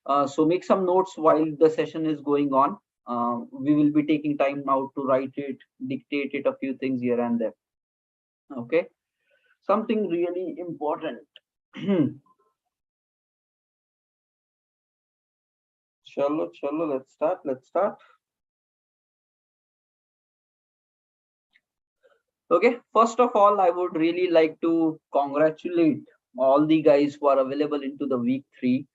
So make some notes while the session is going on. We will be taking time now to write it, dictate it, a few things here and there. Okay, something really important. Chalo, let's start. Let's start. Okay, first of all, I would really like to congratulate all the guys who are available into the week 3.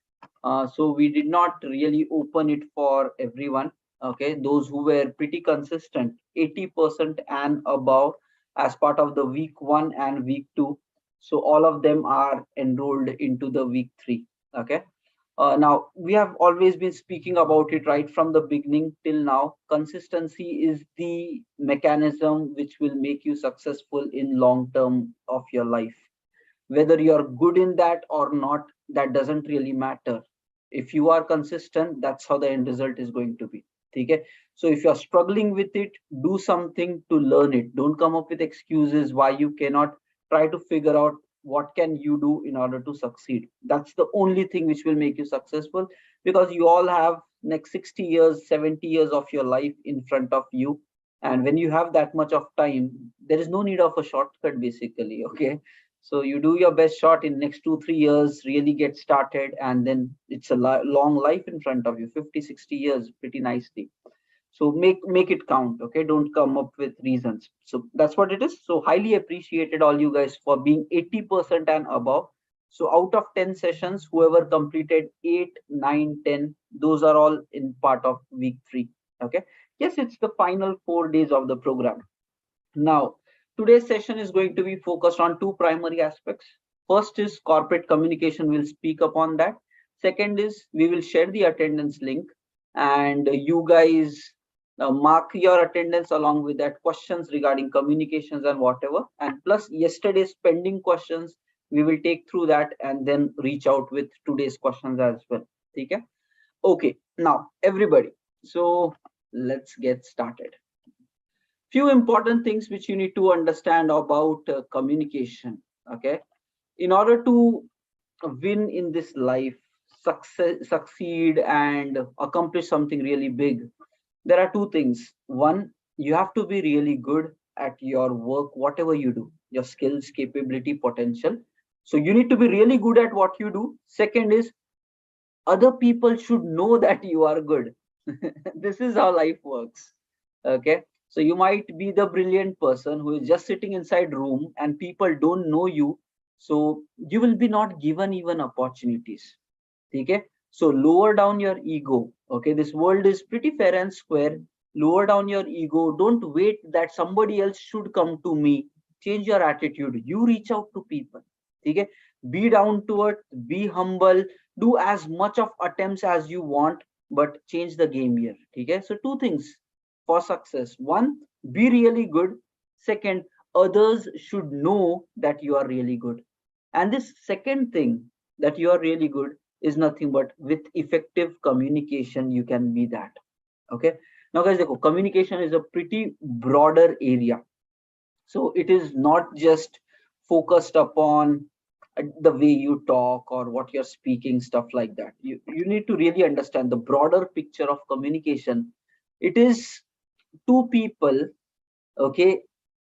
So we did not really open it for everyone. Okay, those who were pretty consistent, 80% and above as part of the week 1 and week 2. So all of them are enrolled into the week 3. Okay. Now, we have always been speaking about it right from the beginning till now. Consistency is the mechanism which will make you successful in long term of your life. Whether you're good in that or not, that doesn't really matter. If you are consistent, that's how the end result is going to be. Okay? So if you're struggling with it, do something to learn it. Don't come up with excuses why you cannot. Try to figure out what can you do in order to succeed. That's the only thing which will make you successful, because you all have next 60 years, 70 years of your life in front of you. And when you have that much of time, there is no need of a shortcut basically. Okay, so you do your best shot in next 2 3 years, really get started, and then it's a long life in front of you, 50 60 years pretty nicely. So make it count. Okay, don't come up with reasons. So that's what it is. So highly appreciated all you guys for being 80% and above. So out of 10 sessions, whoever completed 8 9 10, those are all in part of week 3. Okay, yes, it's the final 4 days of the program. Now, today's session is going to be focused on two primary aspects. First is corporate communication. We'll speak upon that. Second is we will share the attendance link, and you guys mark your attendance along with that, questions regarding communications and whatever. And plus yesterday's pending questions, we will take through that and then reach out with today's questions as well. Okay. Okay. Now, everybody. So let's get started. Few important things which you need to understand about communication. Okay, in order to win in this life, succeed and accomplish something really big, there are two things. One, you have to be really good at your work, whatever you do, your skills, capability, potential. So you need to be really good at what you do. Second is, other people should know that you are good. This is how life works. Okay, so you might be the brilliant person who is just sitting inside room and people don't know you, so you will be not given even opportunities. Okay, so lower down your ego. Okay, this world is pretty fair and square. Lower down your ego. Don't wait that somebody else should come to me. Change your attitude. You reach out to people. Okay, be down to earth, be humble, do as much of attempts as you want, but change the game here. Okay, so two things for success. One, be really good. Second, others should know that you are really good. And this second thing, that you are really good, is nothing but with effective communication you can be that. Okay, now guys, communication is a pretty broader area. So it is not just focused upon the way you talk or what you're speaking, stuff like that. You need to really understand the broader picture of communication. It is two people, okay,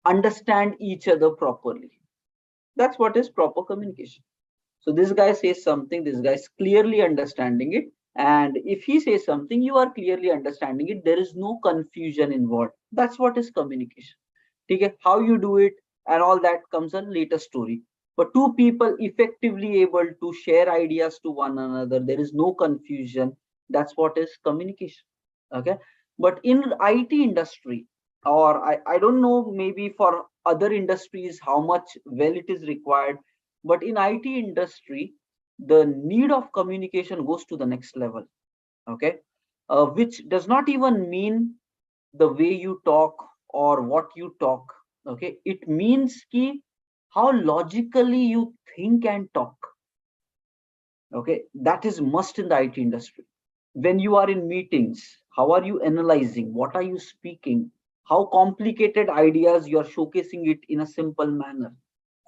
understand each other properly. That's what is proper communication. So this guy says something, this guy is clearly understanding it, and if he says something, you are clearly understanding it. There is no confusion involved. That's what is communication. Okay, how you do it and all that comes a later story. But two people effectively able to share ideas to one another, there is no confusion. That's what is communication. Okay, but in IT industry, or I don't know, maybe for other industries how much well it is required, but in IT industry, the need of communication goes to the next level. Okay, which does not even mean the way you talk or what you talk. Okay, it means ki how logically you think and talk. Okay, that is must in the IT industry. When you are in meetings, how are you analyzing, what are you speaking, how complicated ideas you are showcasing it in a simple manner.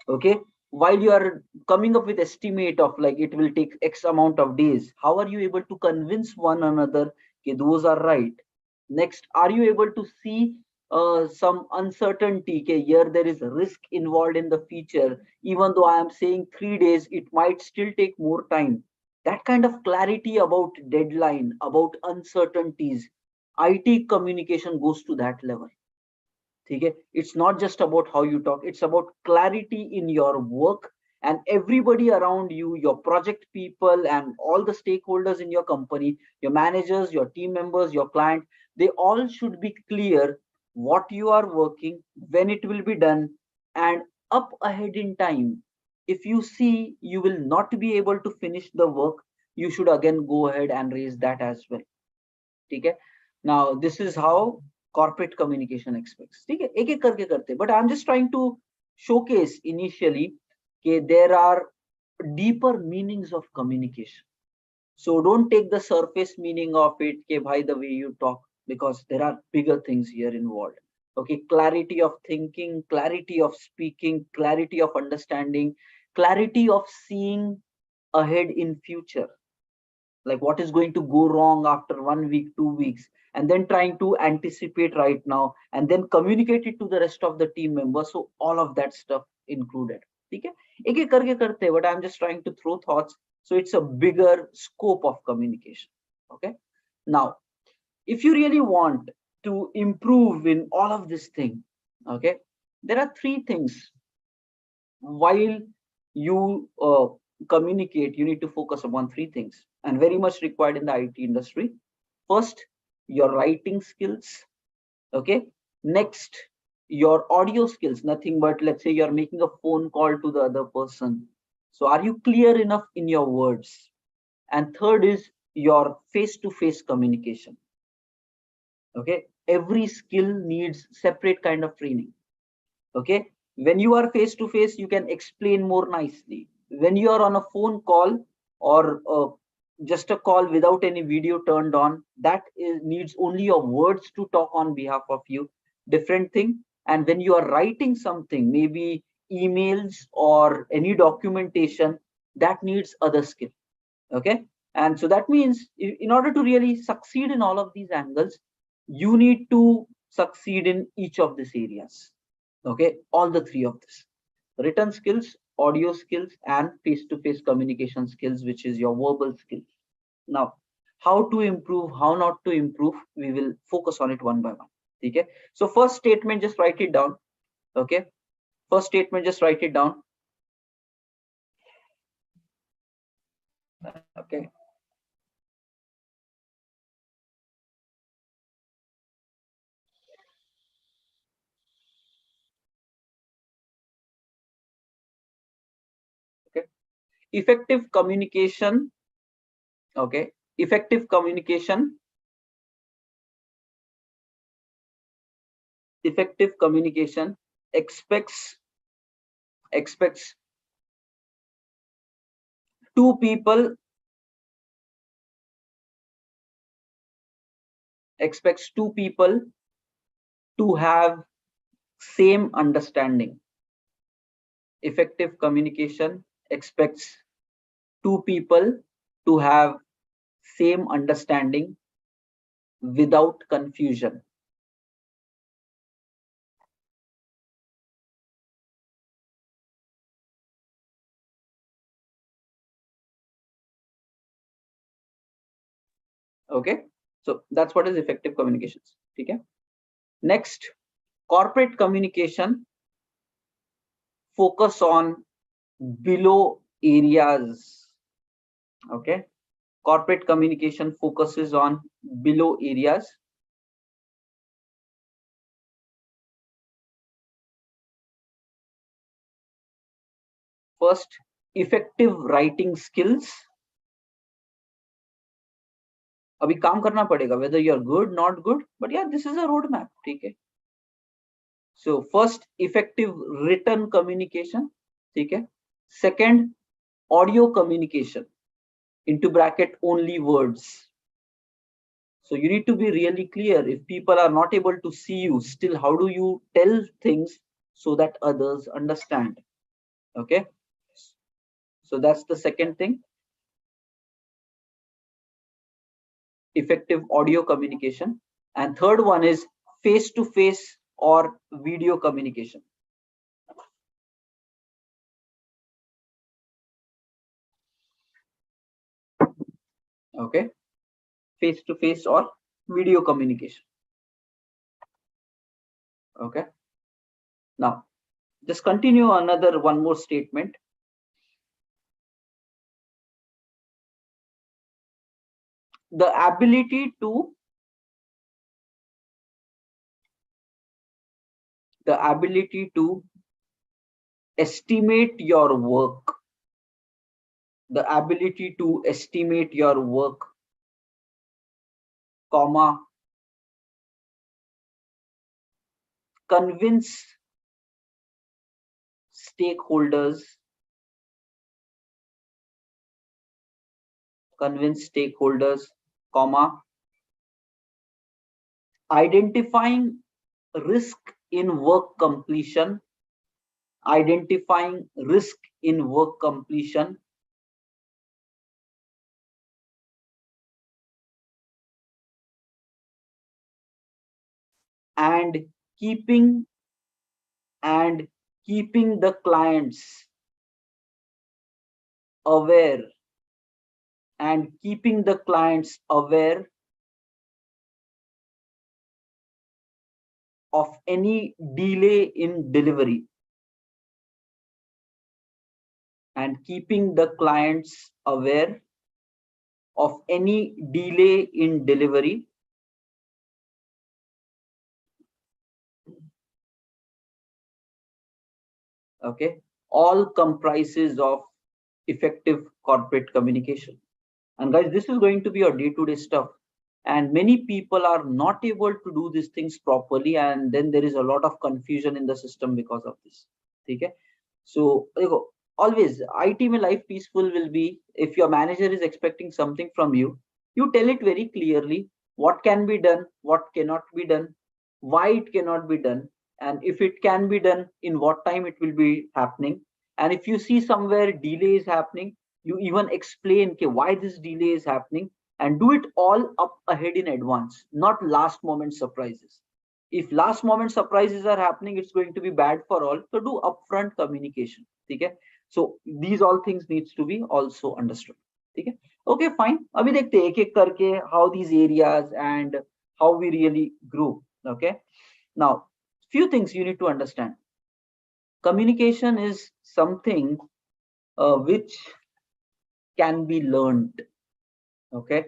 Okay, while you are coming up with estimate of like it will take X amount of days, how are you able to convince one another that those are right? Next, are you able to see some uncertainty? Okay, here there is risk involved in the future. Even though I am saying 3 days, it might still take more time. That kind of clarity about deadline, about uncertainties, IT communication goes to that level. Okay? It's not just about how you talk, it's about clarity in your work, and everybody around you, your project people and all the stakeholders in your company, your managers, your team members, your client, they all should be clear what you are working, when it will be done, and up ahead in time. If you see you will not be able to finish the work, you should again go ahead and raise that as well. Okay? Now this is how corporate communication expects. ठीक है, एक एक करके करते, but I'm just trying to showcase initially that there are deeper meanings of communication. So don't take the surface meaning of it, ke bhai the way you talk, because there are bigger things here involved. Okay, clarity of thinking, clarity of speaking, clarity of understanding, clarity of seeing ahead in future, like what is going to go wrong after 1 week, 2 weeks, and then trying to anticipate right now and then communicate it to the rest of the team members. So all of that stuff included. Okay, एक एक करके करते हैं, but I'm just trying to throw thoughts, so it's a bigger scope of communication. Okay, now if you really want to improve in all of this thing, okay, there are three things while you communicate. You need to focus upon three things, and very much required in the IT industry. First, your writing skills. Okay. Next, your audio skills. Nothing but, let's say you're making a phone call to the other person, so are you clear enough in your words? And third is your face-to-face communication. Okay, every skill needs separate kind of training. Okay, when you are face to face, you can explain more nicely. When you are on a phone call, or just a call without any video turned on, that needs only your words to talk on behalf of you, different thing. And when you are writing something, maybe emails or any documentation, that needs other skill. Okay, and so that means in order to really succeed in all of these angles, you need to succeed in each of these areas. Okay, all the three of this: written skills, audio skills, and face-to-face communication skills, which is your verbal skills. Now, how to improve, how not to improve, we will focus on it one by one. Okay, so first statement, just write it down. Okay, first statement, just write it down. Okay, okay, effective communication. Okay, effective communication. Effective communication expects two people to have same understanding. Effective communication expects two people to have same understanding without confusion. Okay, so that's what is effective communications. Okay, next, corporate communication focus on below areas. Okay, corporate communication focuses on below areas. First, effective writing skills. अभी काम करना पड़ेगा, whether you're good, not good, but yeah, this is a roadmap. ठीक है, so first, effective written communication. ठीक है, second, audio communication, into bracket only words. So you need to be really clear. If people are not able to see you, still how do you tell things so that others understand? Okay, So that's the second thing, effective audio communication. And third one is face to face or video communication. Okay, face to face or video communication. Okay, now just continue another one more statement. The ability to estimate your work, the ability to estimate your work, comma, convince stakeholders, comma, identifying risk in work completion, and keeping the clients aware, of any delay in delivery, okay, all comprises of effective corporate communication. And guys, this is going to be your day-to-day stuff, and many people are not able to do these things properly, and then there is a lot of confusion in the system because of this. Okay, so always IT mein life peaceful will be if your manager is expecting something from you, you tell it very clearly what can be done, what cannot be done, why it cannot be done, and if it can be done, in what time it will be happening. And if you see somewhere delay is happening, you even explain why this delay is happening, and do it all up ahead in advance, not last moment surprises. If last moment surprises are happening, it's going to be bad for all. So do upfront communication. Okay, so these all things needs to be also understood. Okay, okay, fine. Abhi dekhte hain ek ek karke how these areas and how we really grow. Okay, now few things you need to understand. Communication is something which can be learned. Okay,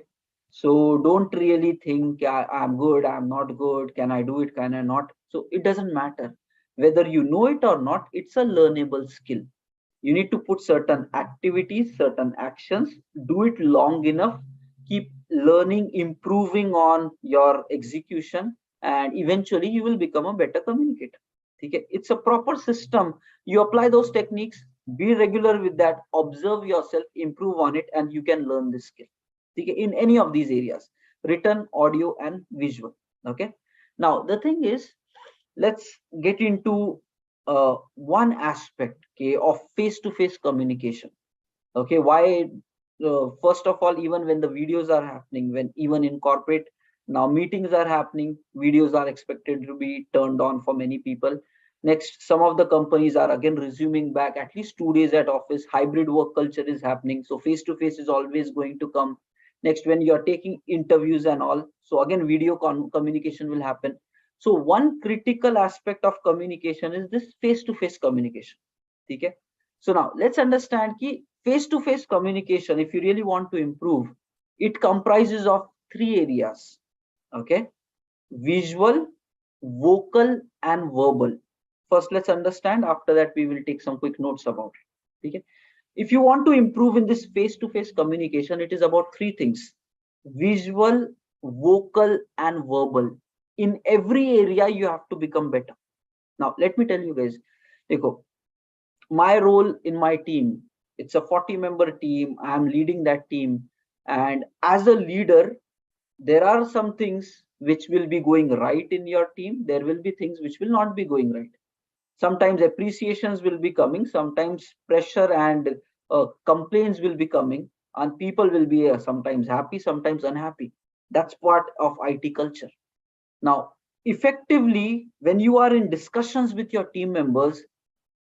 so don't really think I'm good, I'm not good, can I do it, can I not. So it doesn't matter whether you know it or not, it's a learnable skill. You need to put certain activities, certain actions, do it long enough, keep learning, improving on your execution, and eventually you will become a better communicator. Okay, it's a proper system. You apply those techniques, be regular with that, observe yourself, improve on it, and you can learn this skill. Okay, in any of these areas, written, audio, and visual. Okay, now the thing is, let's get into one aspect, okay, of face-to-face communication. Okay, why first of all, even when the videos are happening, when even in corporate now meetings are happening, videos are expected to be turned on for many people. Next, some of the companies are again resuming back at least 2 days at office. Hybrid work culture is happening, so face-to-face is always going to come. Next, when you're taking interviews and all, so again video communication will happen. So one critical aspect of communication is this face-to-face communication. Okay, so now let's understand ki face-to-face communication, if you really want to improve, it comprises of 3 areas. Okay, visual, vocal, and verbal. First let's understand, after that we will take some quick notes about it. Okay, if you want to improve in this face-to-face communication, it is about 3 things: visual, vocal, and verbal. In every area you have to become better. Now let me tell you guys, my role in my team, it's a 40-member team, I am leading that team, and as a leader there are some things which will be going right in your team, there will be things which will not be going right. Sometimes appreciations will be coming, sometimes pressure and complaints will be coming, and people will be sometimes happy, sometimes unhappy. That's part of IT culture. Now, effectively, when you are in discussions with your team members,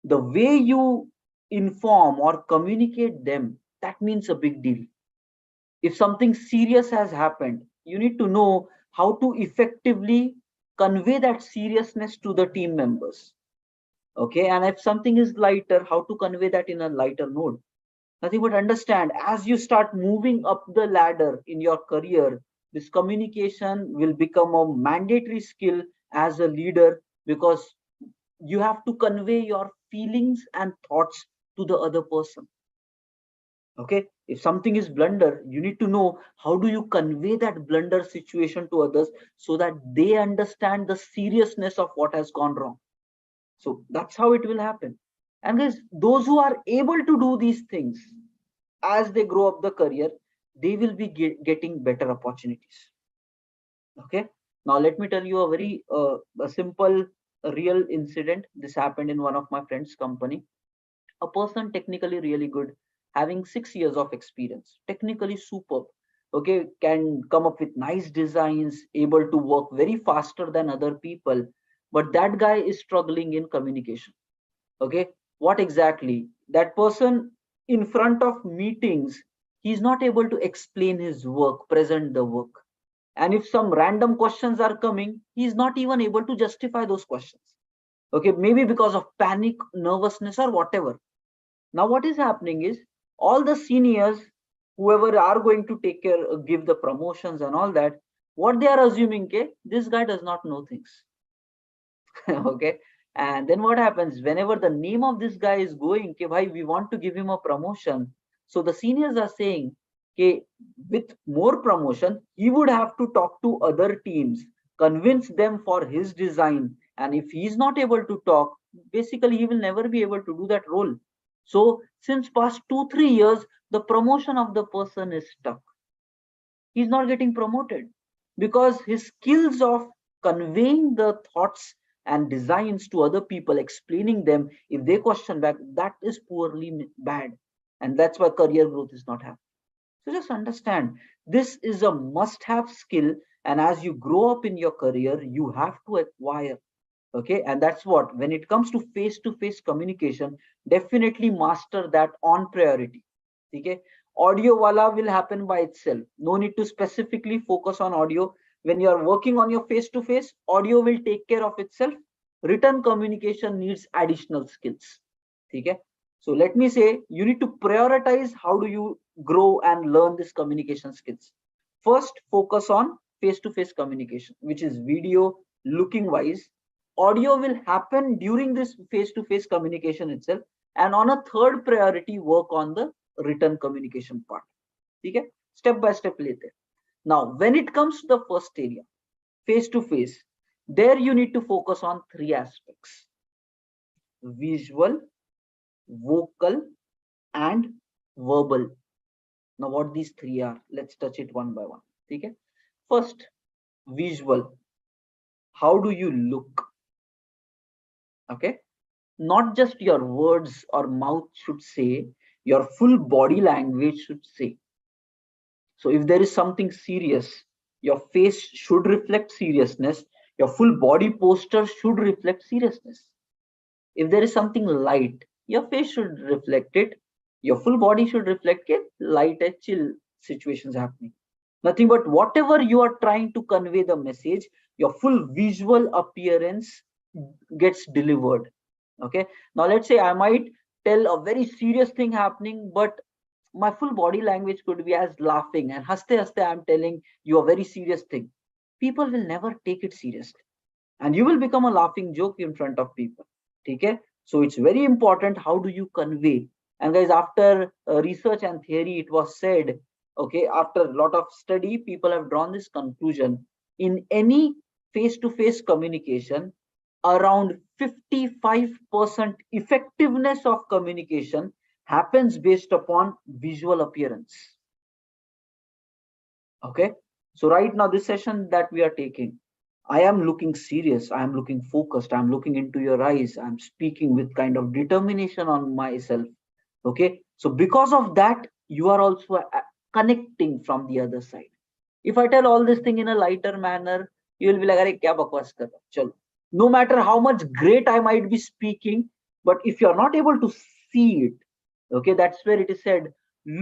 the way you inform or communicate them, that means a big deal. If something serious has happened, you need to know how to effectively convey that seriousness to the team members. Okay, and if something is lighter, how to convey that in a lighter note. Nothing but understand, as you start moving up the ladder in your career, this communication will become a mandatory skill as a leader, because you have to convey your feelings and thoughts to the other person. Okay, if something is blunder, you need to know how do you convey that blunder situation to others, so that they understand the seriousness of what has gone wrong. So that's how it will happen. And guys, those who are able to do these things as they grow up the career, they will be getting better opportunities. Okay, now let me tell you a very a simple real incident. This happened in one of my friends company. A person technically really good, having 6 years of experience, technically superb, okay, can come up with nice designs, able to work very faster than other people, but that guy is struggling in communication. Okay, what exactly? That person, in front of meetings, he's not able to explain his work, present the work. And if some random questions are coming, he's not even able to justify those questions. Okay, maybe because of panic, nervousness, or whatever. Now what is happening is, all the seniors, whoever are going to take care, give the promotions and all that, what they are assuming, okay, this guy does not know things. Okay, and then what happens, whenever the name of this guy is going, okay, why we want to give him a promotion, so the seniors are saying, okay, with more promotion he would have to talk to other teams, convince them for his design, and if he is not able to talk, basically he will never be able to do that role. So since past 2 3 years, the promotion of the person is stuck. He's not getting promoted because his skills of conveying the thoughts and designs to other people, explaining them, if they question back, that is poorly bad. And that's why career growth is not happening. So just understand, this is a must have skill, and as you grow up in your career, you have to acquire. Okay, and that's what, when it comes to face communication, definitely master that on priority. Okay, audio wala will happen by itself, no need to specifically focus on audio. When you are working on your face to face, audio will take care of itself. Written communication needs additional skills. Okay, so let me say, you need to prioritize how do you grow and learn this communication skills. First, focus on face to face communication, which is video, looking wise. Audio will happen during this face to face communication itself, and on a third priority, work on the written communication part. Okay, step by step later. Now when it comes to the first area, face to face, there you need to focus on three aspects: visual, vocal, and verbal. Now what these three are, let's touch it one by one. Okay, first, visual. How do you look? Okay, not just your words or mouth should say, your full body language should say. So if there is something serious, your face should reflect seriousness, your full body posture should reflect seriousness. If there is something light, your face should reflect it, your full body should reflect it, light and chill situations happening. Nothing but whatever you are trying to convey the message, your full visual appearance gets delivered. Okay, now let's say I might tell a very serious thing happening, but my full body language could be as laughing and haste haste I'm telling you a very serious thing. People will never take it seriously, and you will become a laughing joke in front of people. Okay, so it's very important how do you convey. And guys, after research and theory, it was said, okay, after a lot of study, people have drawn this conclusion: in any face to face communication, around 55% effectiveness of communication happens based upon visual appearance. Okay, so right now this session that we are taking, I am looking serious, I am looking focused, I'm looking into your eyes, I'm speaking with kind of determination on myself. Okay, So because of that, you are also connecting from the other side. If I tell all this thing in a lighter manner, you will be like, "Arey, kya bakwas kar raha hai? Chalo." No matter how much great I might be speaking, but if you're not able to see it, okay, that's where it is said,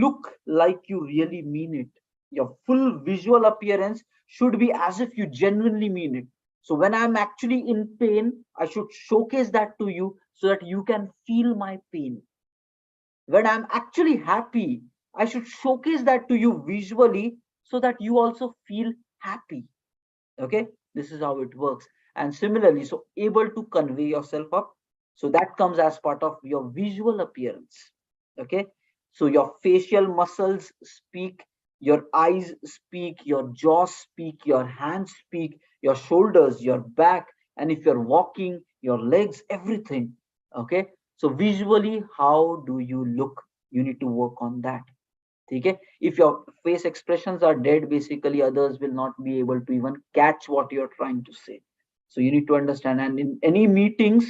look like you really mean it. Your full visual appearance should be as if you genuinely mean it. So when I'm actually in pain, I should showcase that to you so that you can feel my pain. When I'm actually happy, I should showcase that to you visually so that you also feel happy. Okay, this is how it works. And similarly, so able to convey yourself up, so that comes as part of your visual appearance. Okay, so your facial muscles speak, your eyes speak, your jaw speak, your hands speak, your shoulders, your back, and if you're walking, your legs, everything. Okay, so visually, how do you look? You need to work on that. Okay, if your face expressions are dead, basically others will not be able to even catch what you're trying to say. So you need to understand, and in any meetings,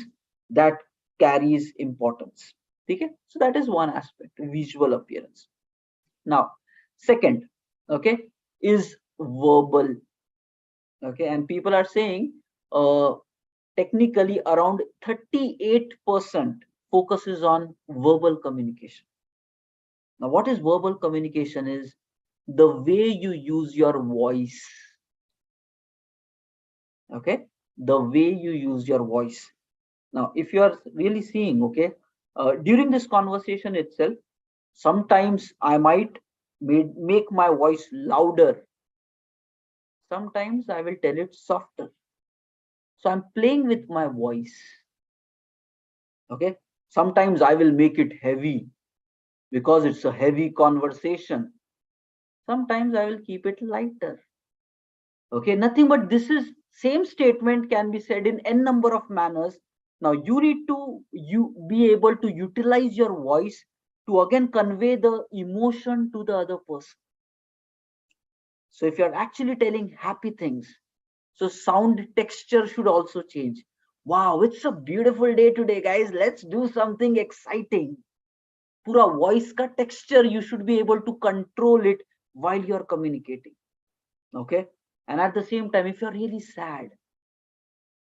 that carries importance. Okay, so that is one aspect, visual appearance. Now second, okay, is verbal. Okay, and people are saying uh technically around 38% focuses on verbal communication. Now what is verbal communication is the way you use your voice. Okay, the way you use your voice. Now if you are really seeing, okay, during this conversation itself, sometimes I might make my voice louder, sometimes I will tell it softer. So I'm playing with my voice. Okay, sometimes I will make it heavy because it's a heavy conversation, sometimes I will keep it lighter. Okay, nothing but this is same statement can be said in n number of manners. Now you need to you be able to utilize your voice to again convey the emotion to the other person. So if you're actually telling happy things, so sound texture should also change. Wow, it's a beautiful day today, guys, let's do something exciting. Pura voice ka texture you should be able to control it while you're communicating. Okay, and at the same time, if you're really sad,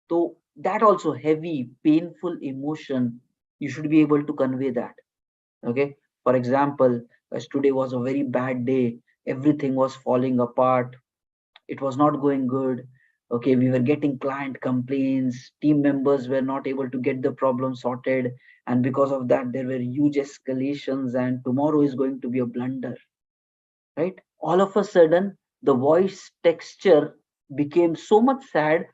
so that also heavy painful emotion, you should be able to convey that. Okay, for example, as today was a very bad day, everything was falling apart, it was not going good. Okay, we were getting client complaints, team members were not able to get the problem sorted, and because of that there were huge escalations, and tomorrow is going to be a blunder. Right, all of a sudden the voice texture became so much sad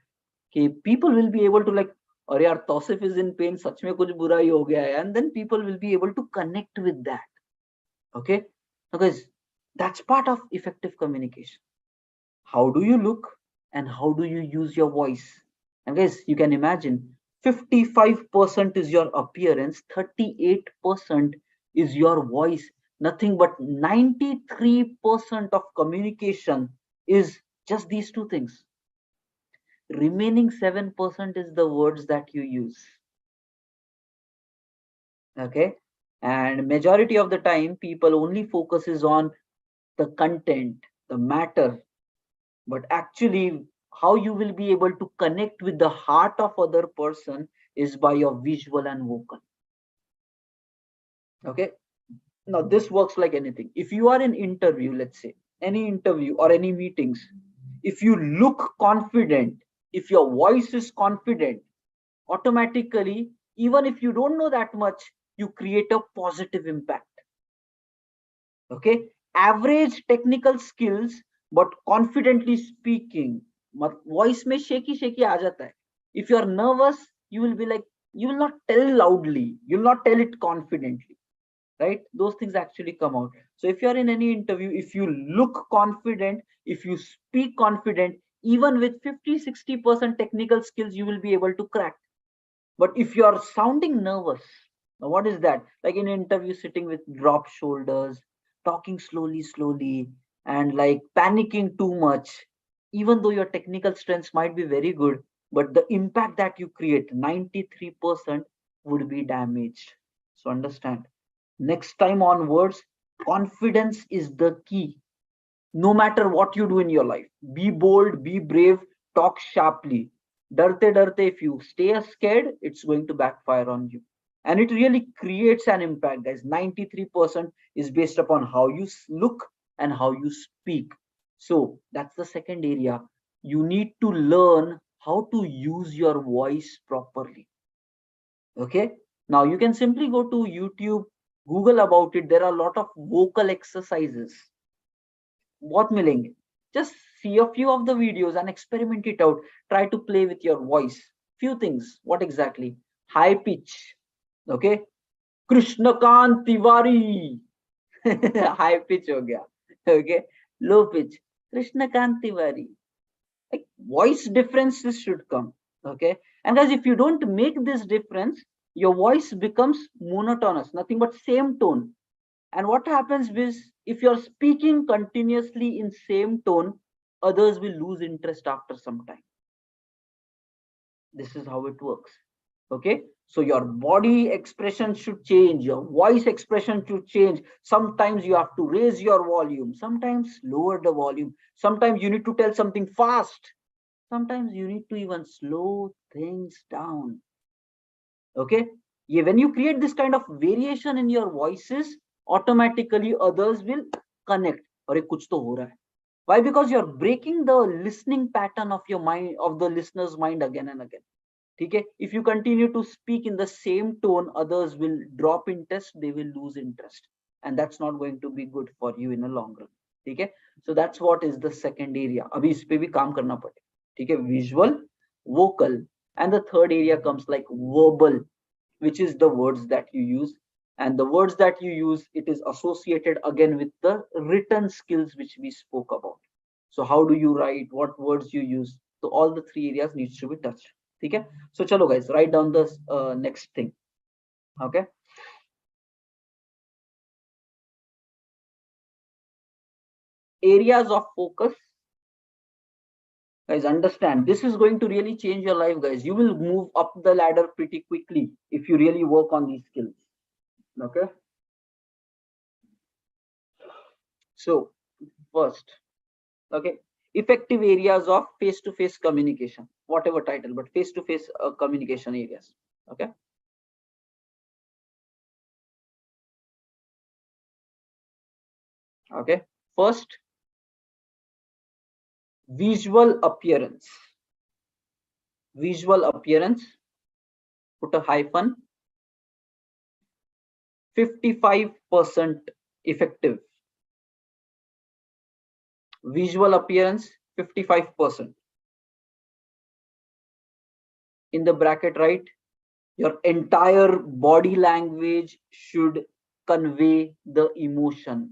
कि people will be able to like, अरे यार Tausif is in pain, सच में कुछ बुरा ही हो गया है, and then people will be able to connect with that. Okay, because that's part of effective communication. How do you look and how do you use your voice? And guys, you can imagine 55% is your appearance, 38% is your voice. Nothing but 93% of communication is just these two things. Remaining 7% is the words that you use. Okay, and majority of the time people only focuses on the content, the matter, but actually how you will be able to connect with the heart of other person is by your visual and vocal. Okay, now this works like anything. If you are in interview, let's say any interview or any meetings, if you look confident, if your voice is confident, automatically, even if you don't know that much, you create a positive impact. Okay, average technical skills but confidently speaking, voice में shaky shaky आ जाता है. If you are nervous, you will be like, you will not tell loudly, you will not tell it confidently, right? Those things actually come out. So if you are in any interview, if you look confident, if you speak confident, even with 50-60% technical skills, you will be able to crack. But if you are sounding nervous, now what is that? Like in an interview, sitting with dropped shoulders, talking slowly, and like panicking too much, even though your technical strengths might be very good, but the impact that you create, 93% would be damaged. So understand. Next time onwards, confidence is the key. No matter what you do in your life, be bold, be brave, talk sharply. Darte darte, if you stay scared, it's going to backfire on you. And it really creates an impact, guys. 93% is based upon how you look and how you speak. So that's the second area. You need to learn how to use your voice properly. Okay, now you can simply go to YouTube, Google about it. There are a lot of vocal exercises. What मिलेंगे? Just see a few of the videos and experiment it out. Try to play with your voice. Few things. What exactly? High pitch. Okay. Krishnakant Tiwari. High pitch हो गया. Okay. Low pitch. Krishnakant Tiwari. Like voice differences should come. Okay. And guys, if you don't make this difference, your voice becomes monotonous. Nothing but same tone. And what happens is, if you're speaking continuously in same tone, others will lose interest after some time. This is how it works. Okay, so your body expression should change, your voice expression should change. Sometimes you have to raise your volume, sometimes lower the volume, sometimes you need to tell something fast, sometimes you need to even slow things down. Okay, yeah, when you create this kind of variation in your voices, automatically others will connect. अरे कुछ तो हो रहा है. Why? Because you're breaking the listening pattern of your mind, of the listener's mind, again and again. Okay, if you continue to speak in the same tone, others will drop interest, they will lose interest, and that's not going to be good for you in the long run. Okay, so that's what is the second area. अभी इस पे भी काम करना पड़ेगा. ठीक है, visual, vocal, and the third area comes like verbal, which is the words that you use. And the words that you use, it is associated again with the written skills which we spoke about. So how do you write, what words you use? So all the three areas needs to be touched. Okay, so chalo guys, write down the next thing. Okay, areas of focus. Guys, understand, this is going to really change your life, guys. You will move up the ladder pretty quickly if you really work on these skills. Okay, so first, okay, effective areas of face-to-face communication, whatever title, but face-to-face communication areas. Okay, okay, first, visual appearance. Visual appearance, put a hyphen. 55% effective. Visual appearance, 55%. In the bracket, right, your entire body language should convey the emotion.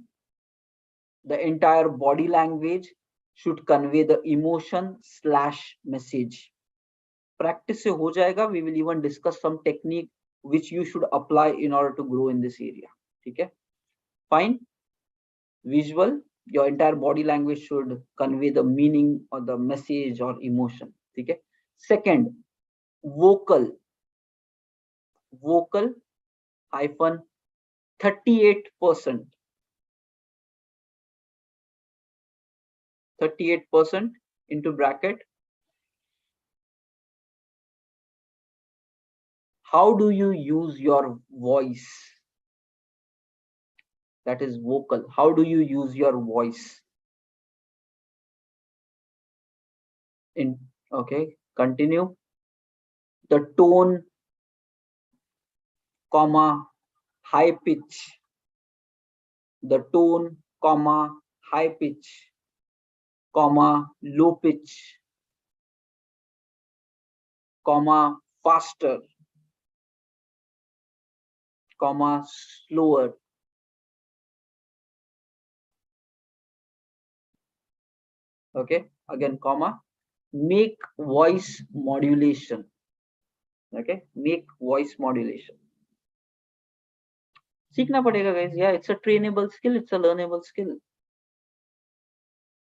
The entire body language should convey the emotion slash message. Practice se ho jayega. We will even discuss some technique which you should apply in order to grow in this area. Okay, fine. Visual, your entire body language should convey the meaning or the message or emotion. Okay, second, vocal. Vocal hyphen 38%. 38% into bracket. How do you use your voice? That is vocal. How do you use your voice? In, okay, continue. The tone, comma, high pitch. The tone, comma, high pitch, comma, low pitch, comma, faster, comma, slower. Okay, again, comma, make voice modulation. Okay, make voice modulation. सीखना पड़ेगा guys. Yeah, it's a trainable skill, it's a learnable skill.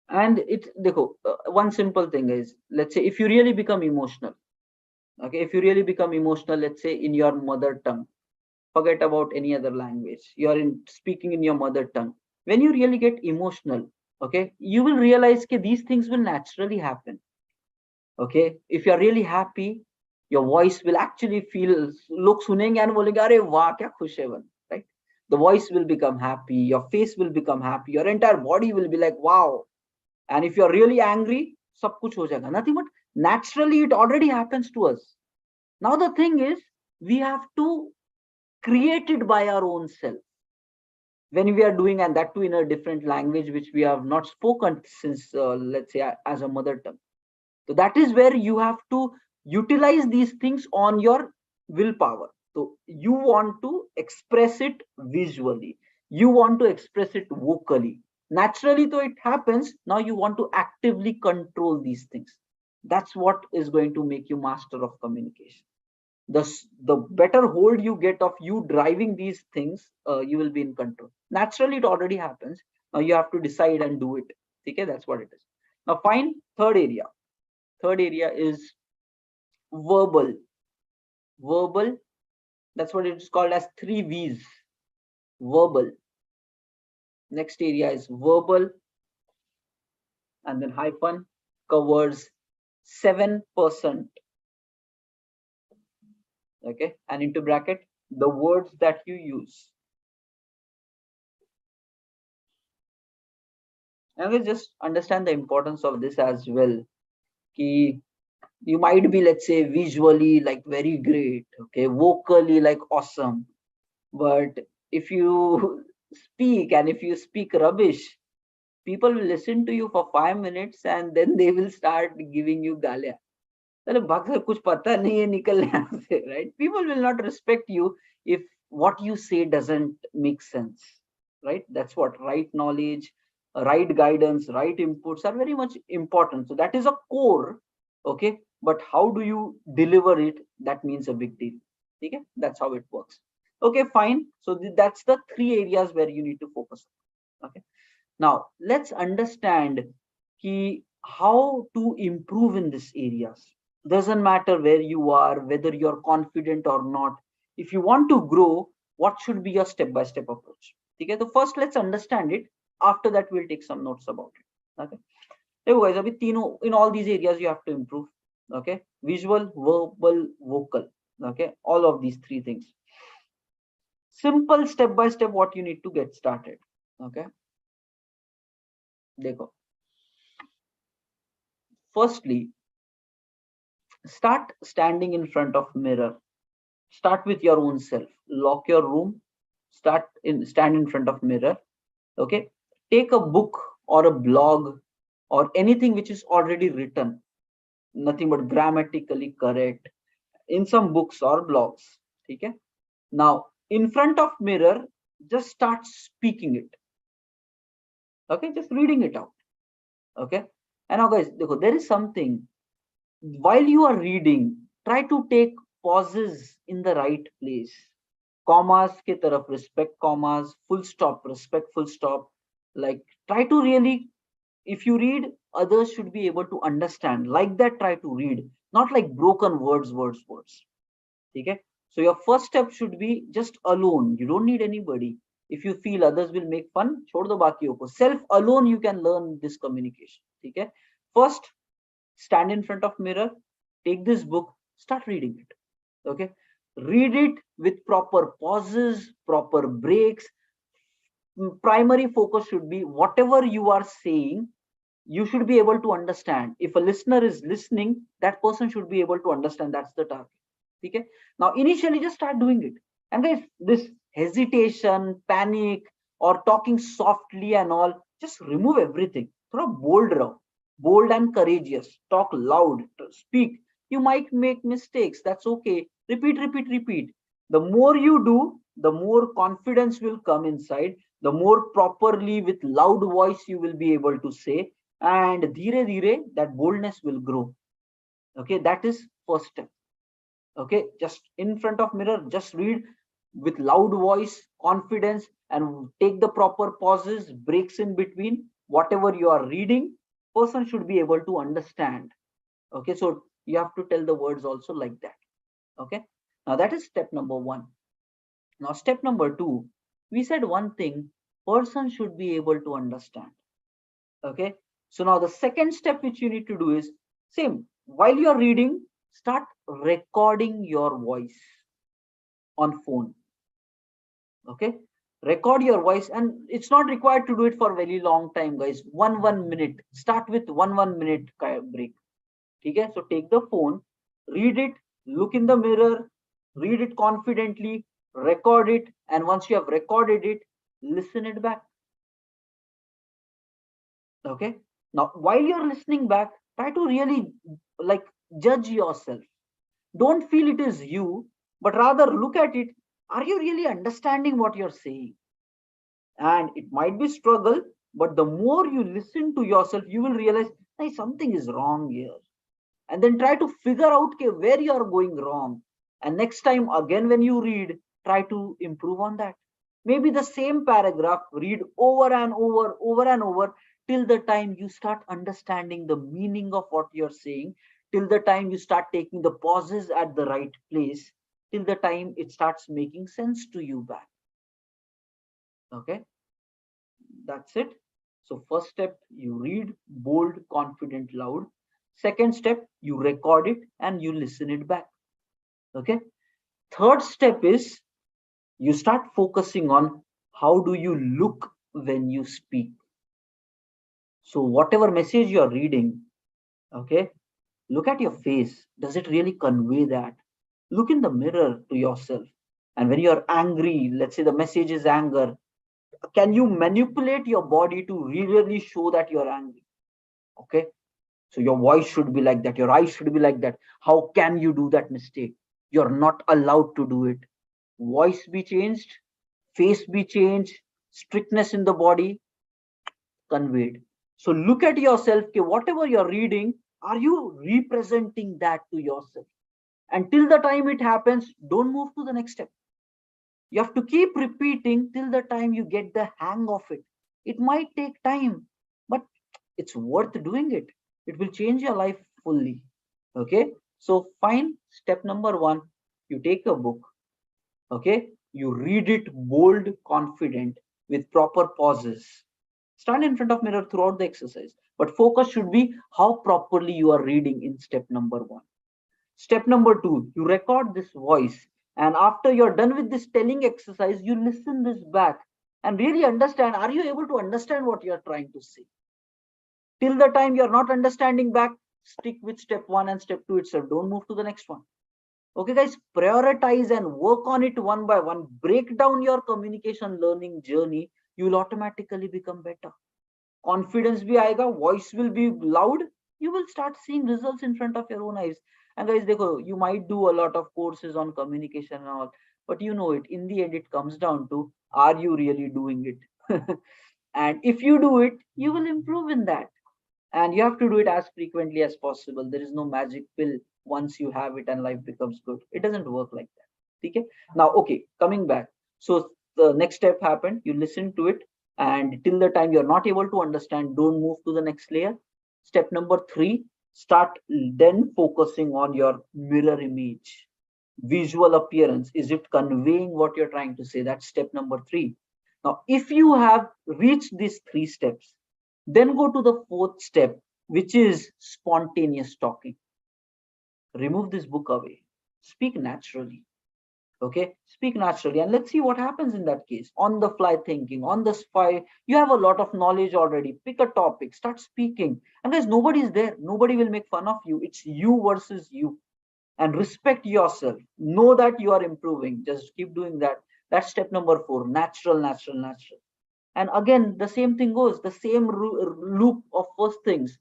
And it's देखो, one simple thing is, let's say if you really become emotional, okay, if you really become emotional, let's say in your mother tongue, Forget about any other language. You're in speaking in your mother tongue. When you really get emotional, okay, you will realize that these things will naturally happen. Okay, if you're really happy, your voice will actually feel, log sunenge and bolenge are wah kya khush hai ban, right? The voice will become happy, your face will become happy, your entire body will be like wow. And if you're really angry, sab kuch ho jayega, nothing, but naturally it already happens to us. Now the thing is, we have to create it by our own self when we are doing, and that too in a different language which we have not spoken since, let's say, as a mother tongue. So that is where you have to utilize these things on your willpower. So you want to express it visually, you want to express it vocally. Naturally, though it happens, now you want to actively control these things. That's what is going to make you master of communication. The better hold you get of you driving these things, you will be in control. Naturally, it already happens. Now you have to decide and do it. Okay, that's what it is. Now, fine. Third area is verbal. Verbal, that's what it's called as 3 V's. Verbal. Next area is verbal, and then hyphen covers 7%. Okay, and into bracket the words that you use. And we just understand the importance of this as well. Ki you might be, let's say, visually like very great, okay, vocally like awesome, but if you speak, and if you speak rubbish, people will listen to you for 5 minutes and then they will start giving you galia. कुछ पता नहीं है निकल यहाँ से, right? People will not respect you if what you say doesn't make sense, right? That's what right knowledge, right guidance, right inputs are very much important. So that is a core, okay? But how do you deliver it? That means a big deal. Okay, that's how it works. Okay, fine. So that's the 3 areas where you need to focus on. Okay. Now let's understand how to improve in these areas. Doesn't matter where you are, whether you're confident or not. If you want to grow, what should be your step-by-step approach? Okay, so first let's understand it. After that, we'll take some notes about it. Okay. Hey guys, abhi in all these areas you have to improve. Okay, visual, verbal, vocal. Okay, all of these 3 things. Simple step-by-step what you need to get started. Okay. Dekho. Firstly, start standing in front of mirror. Start with your own self. Lock your room. Stand in front of mirror. Okay. Take a book or a blog or anything which is already written, nothing but grammatically correct, in some books or blogs. Okay. Now, in front of mirror, just start speaking it. Okay, just reading it out. Okay. And now guys, there is something, while you are reading, try to take pauses in the right place. Commas ke taraf respect commas, full stop respect full stop. Like, try to really, if you read, others should be able to understand. Like that, try to read, not like broken words. Okay. So your first step should be just alone. You don't need anybody. If you feel others will make fun, chhod do bakiyon ko. Self alone you can learn this communication. Okay. First, stand in front of mirror, take this book, start reading it. Okay. Read it with proper pauses, proper breaks. Primary focus should be whatever you are saying, you should be able to understand. If a listener is listening, that person should be able to understand. That's the target. Okay. Now initially just start doing it. And guys, this hesitation, panic, or talking softly and all, just remove everything. Thoda bold raho. Bold and courageous. Talk loud. Speak. You might make mistakes. That's okay. Repeat. The more you do, the more confidence will come inside. The more properly with loud voice you will be able to say. And dhire dhire that boldness will grow. Okay, that is first step. Okay, just in front of mirror, just read with loud voice, confidence, and take the proper pauses, breaks in between. Whatever you are reading, person should be able to understand. Okay, so you have to tell the words also like that. Okay, now that is step number 1. Now step number 2, we said one thing, person should be able to understand. Okay, so now the second step which you need to do is same, while you're reading, start recording your voice on phone. Okay, record your voice, and it's not required to do it for a very long time, guys. One minute, start with one minute break. Okay, so take the phone, read it, look in the mirror, read it confidently, record it, and once you have recorded it, listen it back. Okay, now while you're listening back, try to really like judge yourself. Don't feel it is you, but rather look at it. Are you really understanding what you're saying? And it might be struggle, but the more you listen to yourself, you will realize, hey, something is wrong here. And then try to figure out okay, where you are going wrong. And next time again when you read, try to improve on that. Maybe the same paragraph, read over and over and over, till the time you start understanding the meaning of what you're saying, till the time you start taking the pauses at the right place, till the time it starts making sense to you back. Okay, that's it. So first step, you read bold, confident, loud. Second step, you record it and you listen it back. Okay, third step is you start focusing on how do you look when you speak. So whatever message you are reading, okay, look at your face. Does it really convey that? Look in the mirror to yourself. And when you're angry, let's say the message is anger, can you manipulate your body to really show that you're angry? Okay, so your voice should be like that, your eyes should be like that. How can you do that mistake? You're not allowed to do it. Voice be changed, face be changed, strictness in the body conveyed. So look at yourself, okay, whatever you're reading, are you representing that to yourself? Until the time it happens, don't move to the next step. You have to keep repeating till the time you get the hang of it. It might take time, but it's worth doing it. It will change your life fully. Okay, so fine. Step number 1, you take a book. Okay, you read it bold, confident, with proper pauses. Stand in front of mirror throughout the exercise, but focus should be how properly you are reading in step number 1. Step number 2, you record this voice, and after you're done with this telling exercise, you listen this back and really understand, are you able to understand what you're trying to say? Till the time you're not understanding back, stick with step 1 and step 2 itself. Don't move to the next one. Okay, guys, prioritize and work on it one by one. Break down your communication learning journey. You will automatically become better. Confidence bhi aayega, voice will be loud. You will start seeing results in front of your own eyes. And guys, dekho, you might do a lot of courses on communication and all, but you know it. In the end, it comes down to, are you really doing it? And if you do it, you will improve in that. And you have to do it as frequently as possible. There is no magic pill. Once you have it and life becomes good, it doesn't work like that. Okay, now okay, coming back. So the next step happened, you listen to it, and till the time you're not able to understand, don't move to the next layer. Step number 3, start then focusing on your mirror image, visual appearance. Is it conveying what you're trying to say? That's step number 3. Now if you have reached these 3 steps, then go to the 4th step, which is spontaneous talking. Remove this book away. Speak naturally. Okay, speak naturally, and let's see what happens in that case. On the fly thinking, on the spy, you have a lot of knowledge already. Pick a topic, start speaking, and there's nobody is there. Nobody will make fun of you. It's you versus you, and respect yourself. Know that you are improving. Just keep doing that. That's step number 4. Natural, natural, natural. And again, the same thing goes, the same loop of first things.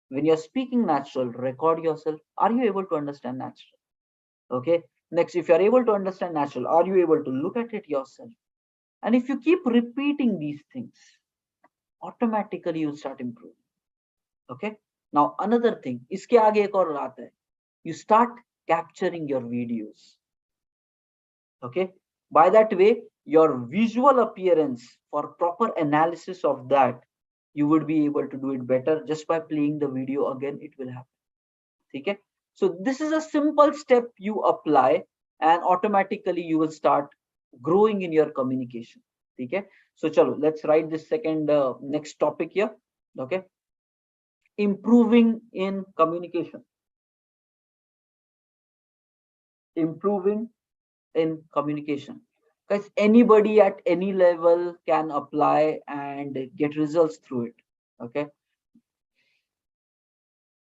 When you're speaking natural, record yourself. Are you able to understand natural? Okay. Next, if you're able to understand natural, are you able to look at it yourself? And if you keep repeating these things, automatically you'll start improving. Okay. Now, another thing, iske aage ek aur aata hai. You start capturing your videos. Okay. By that way, your visual appearance, for proper analysis of that, you would be able to do it better just by playing the video again. It will happen. Okay, so this is a simple step you apply, and automatically you will start growing in your communication. Okay, so chalo, let's write this second next topic here. Okay, improving in communication. Improving in communication, guys. Anybody at any level can apply and get results through it. Okay,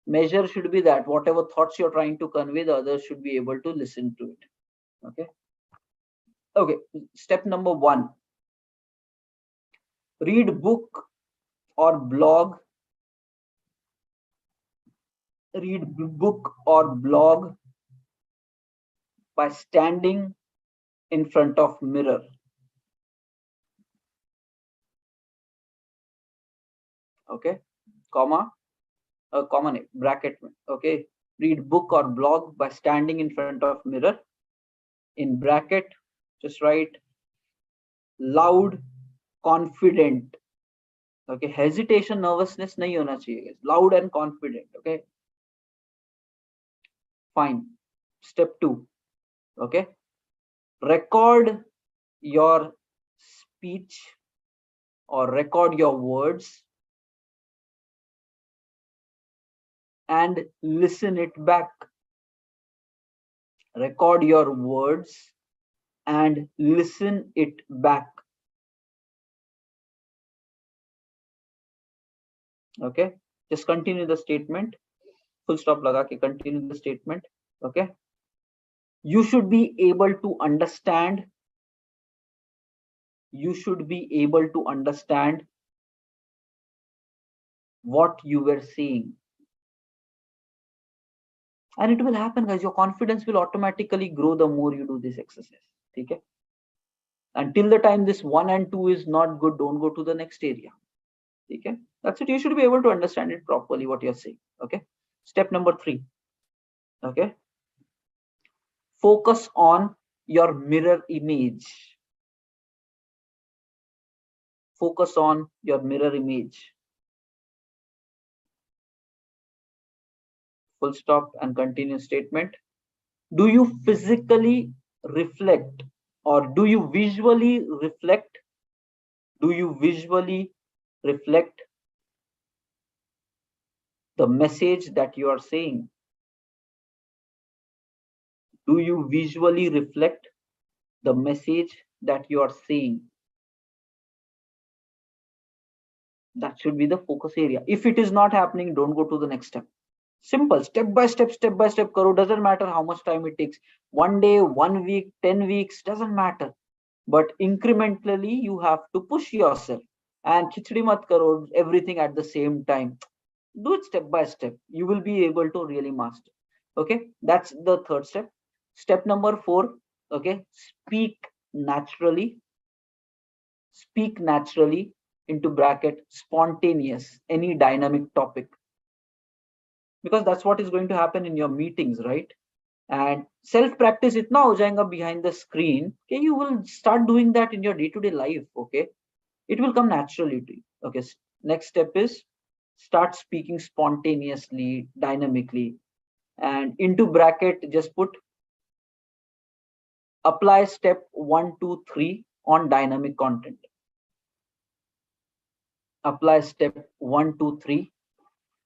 measure should be that whatever thoughts you're trying to convey, the others should be able to listen to it. Okay, okay, step number 1, read book or blog. Read book or blog by standing in front of mirror. Okay, comma, comma नहीं, bracket में. Okay, read book or blog by standing in front of mirror. In bracket, just write loud, confident. Okay, hesitation, nervousness नहीं होना चाहिए. Loud and confident. Okay, fine. Step 2. Okay, record your speech or record your words and listen it back. Record your words and listen it back. Okay, just continue the statement. Full stop laga ke continue the statement. Okay, you should be able to understand. You should be able to understand what you were saying. And it will happen, guys. Your confidence will automatically grow the more you do this exercise. Okay, until the time this 1 and 2 is not good, don't go to the next area. Okay, that's it. You should be able to understand it properly what you're saying. Okay, step number 3. Okay, focus on your mirror image. Focus on your mirror image. Full stop and continue statement. Do you physically reflect or do you visually reflect? Do you visually reflect the message that you are saying? Do you visually reflect the message that you are saying? That should be the focus area. If it is not happening, don't go to the next step. Simple, step by step karo. Doesn't matter how much time it takes. 1 day, 1 week, 10 weeks, doesn't matter. But incrementally, you have to push yourself. And khichdi mat karo everything at the same time. Do it step by step. You will be able to really master. Okay, that's the third step. Step number 4. Okay, speak naturally. Speak naturally, into bracket, spontaneous, any dynamic topic. Because that's what is going to happen in your meetings, right? And self practice itna ho jayega behind the screen. Okay, you will start doing that in your day-to-day life. Okay, it will come naturally to you. Okay, next step is start speaking spontaneously, dynamically, and into bracket just put apply step 1, 2, 3 on dynamic content. Apply step 1, 2, 3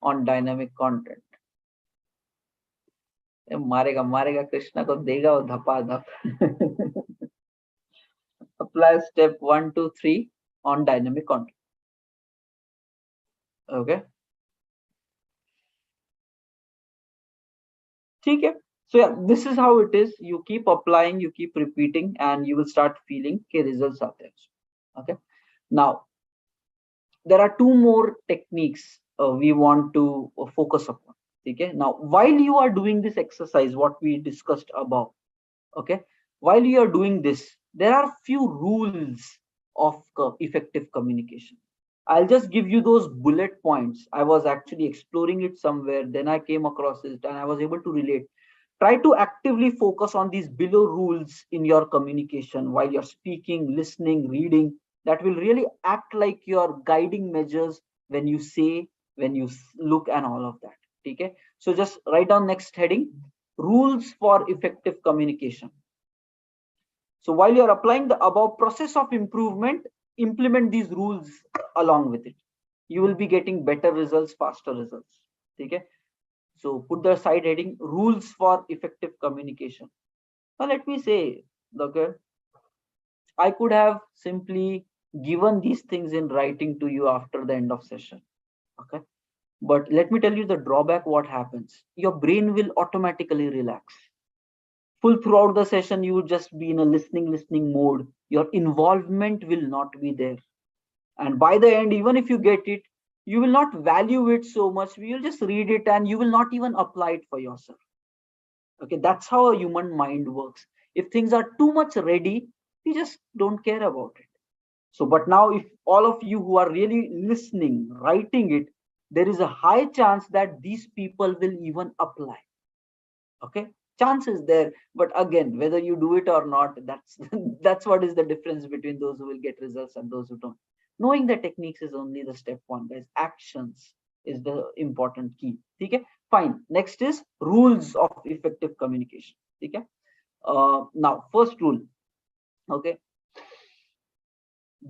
on dynamic content. मारेगा मारेगा कृष्णा को देगा वो धपा धप. Apply step 1, 2, 3 on dynamic content. Okay, okay. So yeah, this is how it is. You keep applying, you keep repeating, and you will start feeling के results आते हैं. Okay, now there are 2 more techniques we want to focus upon. Okay, now while you are doing this exercise, what we discussed above, okay, while you are doing this, there are few rules of effective communication. I'll just give you those bullet points. I was actually exploring it somewhere, then I came across it and I was able to relate. Try to actively focus on these below rules in your communication while you're speaking, listening, reading. That will really act like your guiding measures when you say, when you look, and all of that. Okay, so just write down next heading, rules for effective communication. So while you're applying the above process of improvement, implement these rules along with it. You will be getting better results, faster results. Okay. So put the side heading rules for effective communication. Now let me say, okay, I could have simply given these things in writing to you after the end of session. Okay. But let me tell you the drawback. What happens? Your brain will automatically relax. Full throughout the session, you would just be in a listening mode. Your involvement will not be there. And by the end, even if you get it, you will not value it so much. You'll just read it and you will not even apply it for yourself. Okay, that's how a human mind works. If things are too much ready, we just don't care about it. So, but now if all of you who are really listening, writing it, there is a high chance that these people will even apply. Okay, chance is there, but again, whether you do it or not, that's that's what is the difference between those who will get results and those who don't. Knowing the techniques is only the step one, guys. Actions is the important key. Okay, fine. Next is rules of effective communication. Okay, now first rule. Okay,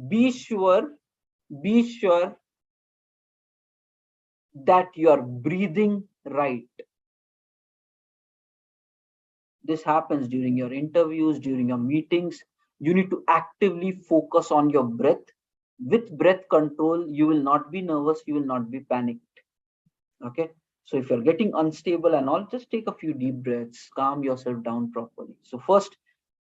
be sure be sure that you are breathing right. This happens during your interviews, during your meetings. You need to actively focus on your breath. With breath control, you will not be nervous, you will not be panicked. Okay, so if you're getting unstable and all, just take a few deep breaths, calm yourself down properly. So first,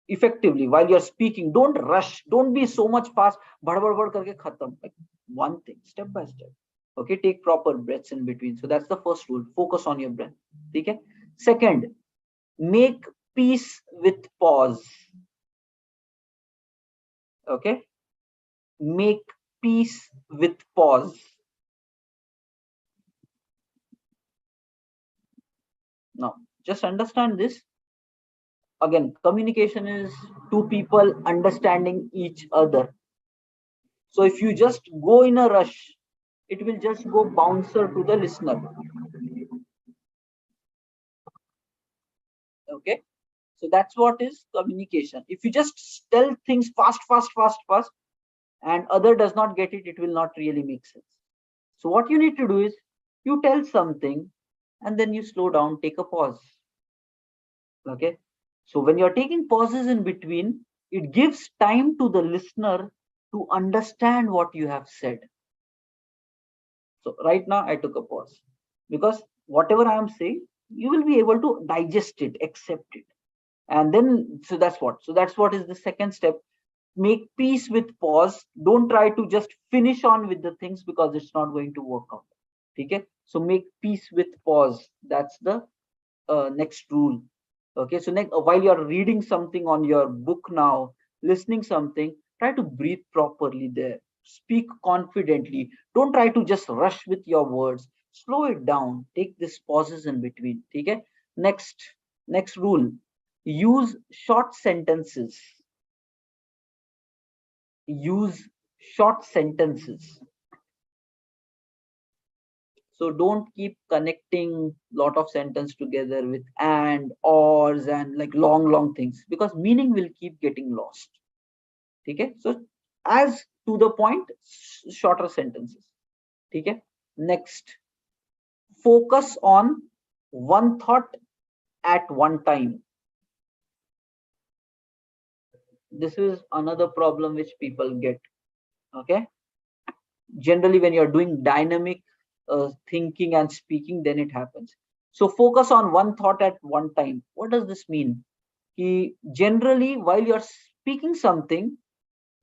effectively, while you're speaking, don't rush, don't be so much fast, bad karke khatam. Like one thing, step by step. Okay, take proper breaths in between. So that's the first rule, focus on your breath. Okay, second, make peace with pause. Okay, make peace with pause. Now just understand this. Again, communication is two people understanding each other. So if you just go in a rush, it will just go bouncer to the listener. Okay, so that's what is communication. If you just tell things fast, and other does not get it, it will not really make sense. So what you need to do is, you tell something and then you slow down, take a pause. Okay, so when you're taking pauses in between, it gives time to the listener to understand what you have said. So right now I took a pause because whatever I am saying, you will be able to digest it, accept it. And then, so that's what is the second step. Make peace with pause. Don't try to just finish on with the things because it's not going to work out. Okay, so make peace with pause. That's the next rule. Okay, so next, while you're reading something on your book now, listening something, try to breathe properly there. Speak confidently. Don't try to just rush with your words. Slow it down. Take these pauses in between. Okay, next rule. Use short sentences. Use short sentences. So don't keep connecting lot of sentence together with and ors and like long things, because meaning will keep getting lost. Okay, so as to the point, shorter sentences. Okay, next, focus on one thought at one time. This is another problem which people get. Okay, generally when you're doing dynamic thinking and speaking, then it happens. So focus on one thought at one time. What does this mean? Generally while you're speaking something,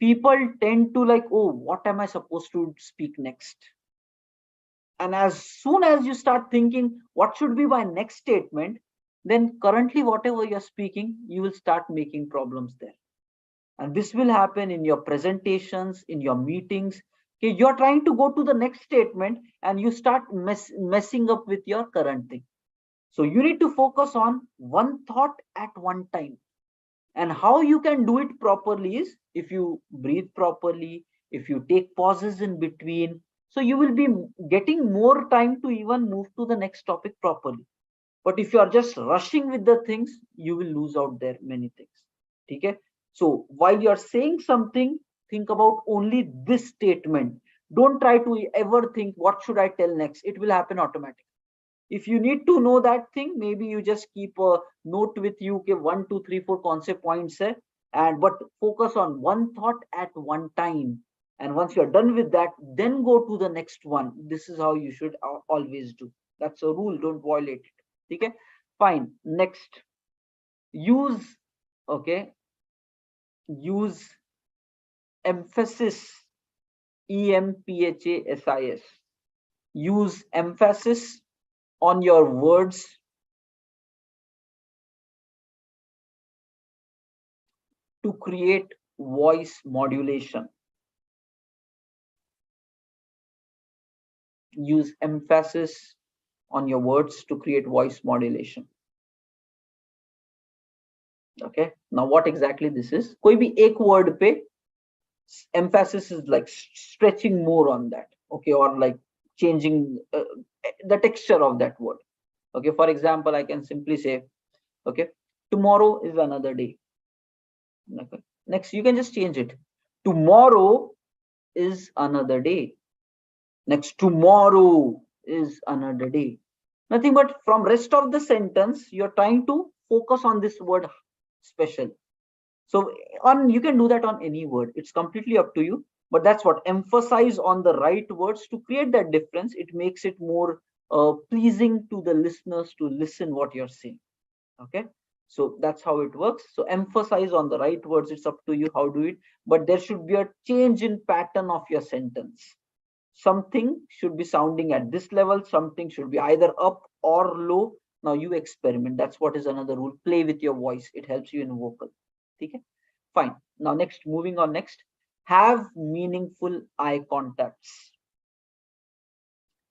people tend to like, oh, what am I supposed to speak next? And as soon as you start thinking what should be my next statement, then currently whatever you're speaking, you will start making problems there. And this will happen in your presentations, in your meetings. Okay, you're trying to go to the next statement and you start messing up with your current thing. So you need to focus on one thought at one time. And how you can do it properly is if you breathe properly, if you take pauses in between. So you will be getting more time to even move to the next topic properly. But if you are just rushing with the things, you will lose out there many things. Okay, So while you're saying something, think about only this statement. Don't try to ever think what should I tell next. It will happen automatically. If you need to know that thing, maybe you just keep a note with you, okay, 1 2 3 4 concept points hai, and but focus on one thought at one time. And once you're done with that, then go to the next one. This is how you should always do. That's a rule, don't violate it. Okay, fine. Next, use, okay, use emphasis. EMPHASIS. Use emphasis on your words to create voice modulation. Use emphasis on your words to create voice modulation. Okay, now what exactly this is? कोई भी एक word पे emphasis is like stretching more on that, okay, or like changing the texture of that word. Okay, for example, I can simply say, okay, tomorrow is another day. Okay. Next, you can just change it. Tomorrow is another day. Next, tomorrow is another day. Nothing but from rest of the sentence, you're trying to focus on this word special. So on, you can do that on any word. It's completely up to you. But that's what, emphasize on the right words to create that difference. It makes it more pleasing to the listeners to listen what you're saying. Okay, so that's how it works. So emphasize on the right words. It's up to you how do it, but there should be a change in pattern of your sentence. Something should be sounding at this level, something should be either up or low. Now you experiment. That's what is another rule. Play with your voice. It helps you in vocal. Okay, fine. Now next, moving on. Next, have meaningful eye contacts.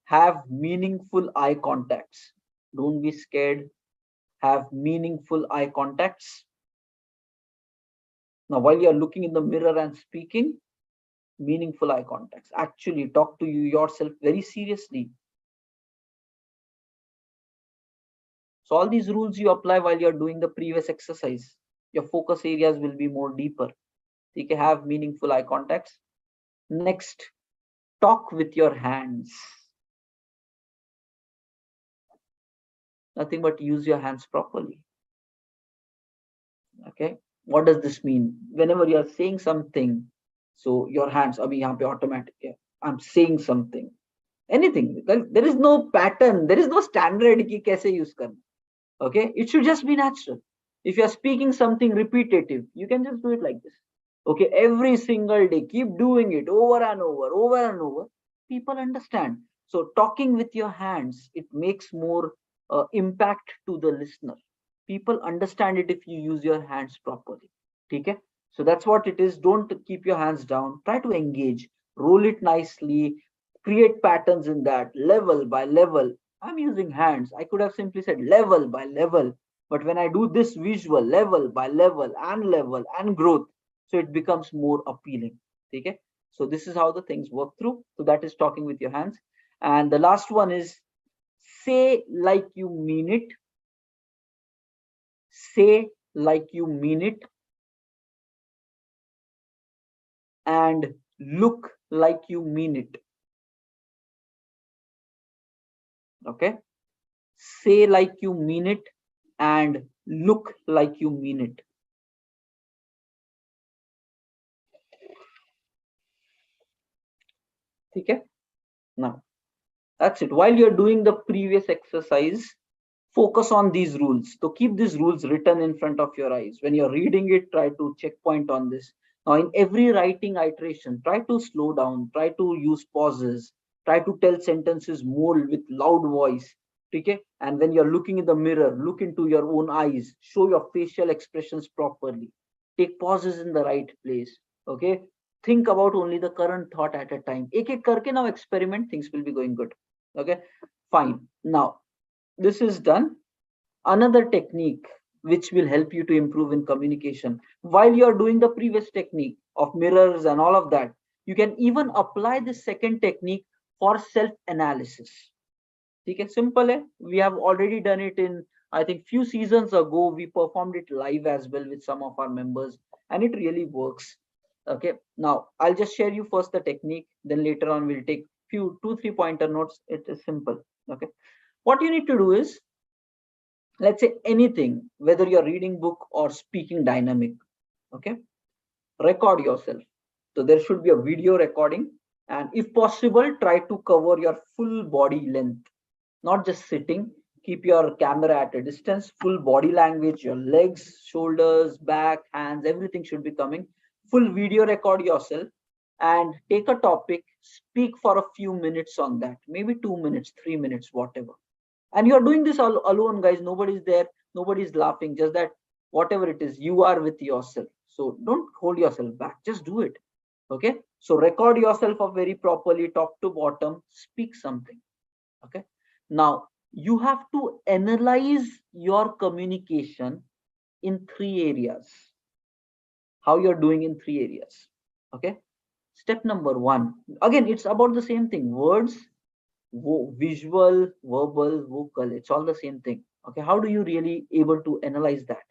Have meaningful eye contacts. Don't be scared. Have meaningful eye contacts. Now, while you're looking in the mirror and speaking, meaningful eye contacts. Actually, talk to you yourself very seriously. So all these rules you apply while you're doing the previous exercise. Your focus areas will be more deeper. You can have meaningful eye contacts. Next, talk with your hands. Nothing but use your hands properly. Okay, what does this mean? Whenever you are saying something, so your hands, I mean, automatic. Yeah, I'm saying something. Anything. There is no pattern. There is no standard ki kaise use karna. Okay, it should just be natural. If you're speaking something repetitive, you can just do it like this. Okay, every single day, keep doing it over and over and over. People understand. So talking with your hands, it makes more impact to the listener. People understand it if you use your hands properly. Okay, so that's what it is. Don't keep your hands down. Try to engage. Roll it nicely. Create patterns in that, level by level. I'm using hands. I could have simply said level by level. But when I do this visual, level and growth, so it becomes more appealing. Okay. So this is how the things work through. So that is talking with your hands. And the last one is say like you mean it. Say like you mean it. And look like you mean it. Okay. Say like you mean it and look like you mean it. Okay. Now that's it. While you're doing the previous exercise, focus on these rules. So keep these rules written in front of your eyes. When you're reading it, try to checkpoint on this. Now in every writing iteration, try to slow down, try to use pauses, try to tell sentences more with loud voice. Okay, and when you're looking in the mirror, look into your own eyes, show your facial expressions properly, take pauses in the right place. Okay, think about only the current thought at a time. Ek ek karke now experiment, things will be going good. Okay, fine. Now this is done. Another technique which will help you to improve in communication while you are doing the previous technique of mirrors and all of that, you can even apply this second technique for self analysis. Okay, simple hai? We have already done it in, I think, few seasons ago. We performed it live as well with some of our members, and it really works. Okay, now I'll just share you first the technique, then later on we'll take few 2-3 pointer notes. It is simple. Okay, what you need to do is, let's say anything, whether you're reading book or speaking dynamic. Okay, record yourself. So there should be a video recording, and if possible, try to cover your full body length, not just sitting. Keep your camera at a distance, full body language, your legs, shoulders, back, hands, everything should be coming. Full video record yourself and take a topic, speak for a few minutes on that, maybe 2 minutes, 3 minutes, whatever. And you're doing this all alone, guys. Nobody's there, nobody's laughing, just that whatever it is, you are with yourself. So don't hold yourself back, just do it. Okay, so record yourself up very properly, top to bottom, speak something. Okay, now you have to analyze your communication in 3 areas. How you're doing in 3 areas. Okay, step number 1, again it's about the same thing: words, visual, verbal, vocal, it's all the same thing. Okay, how do you really able to analyze that?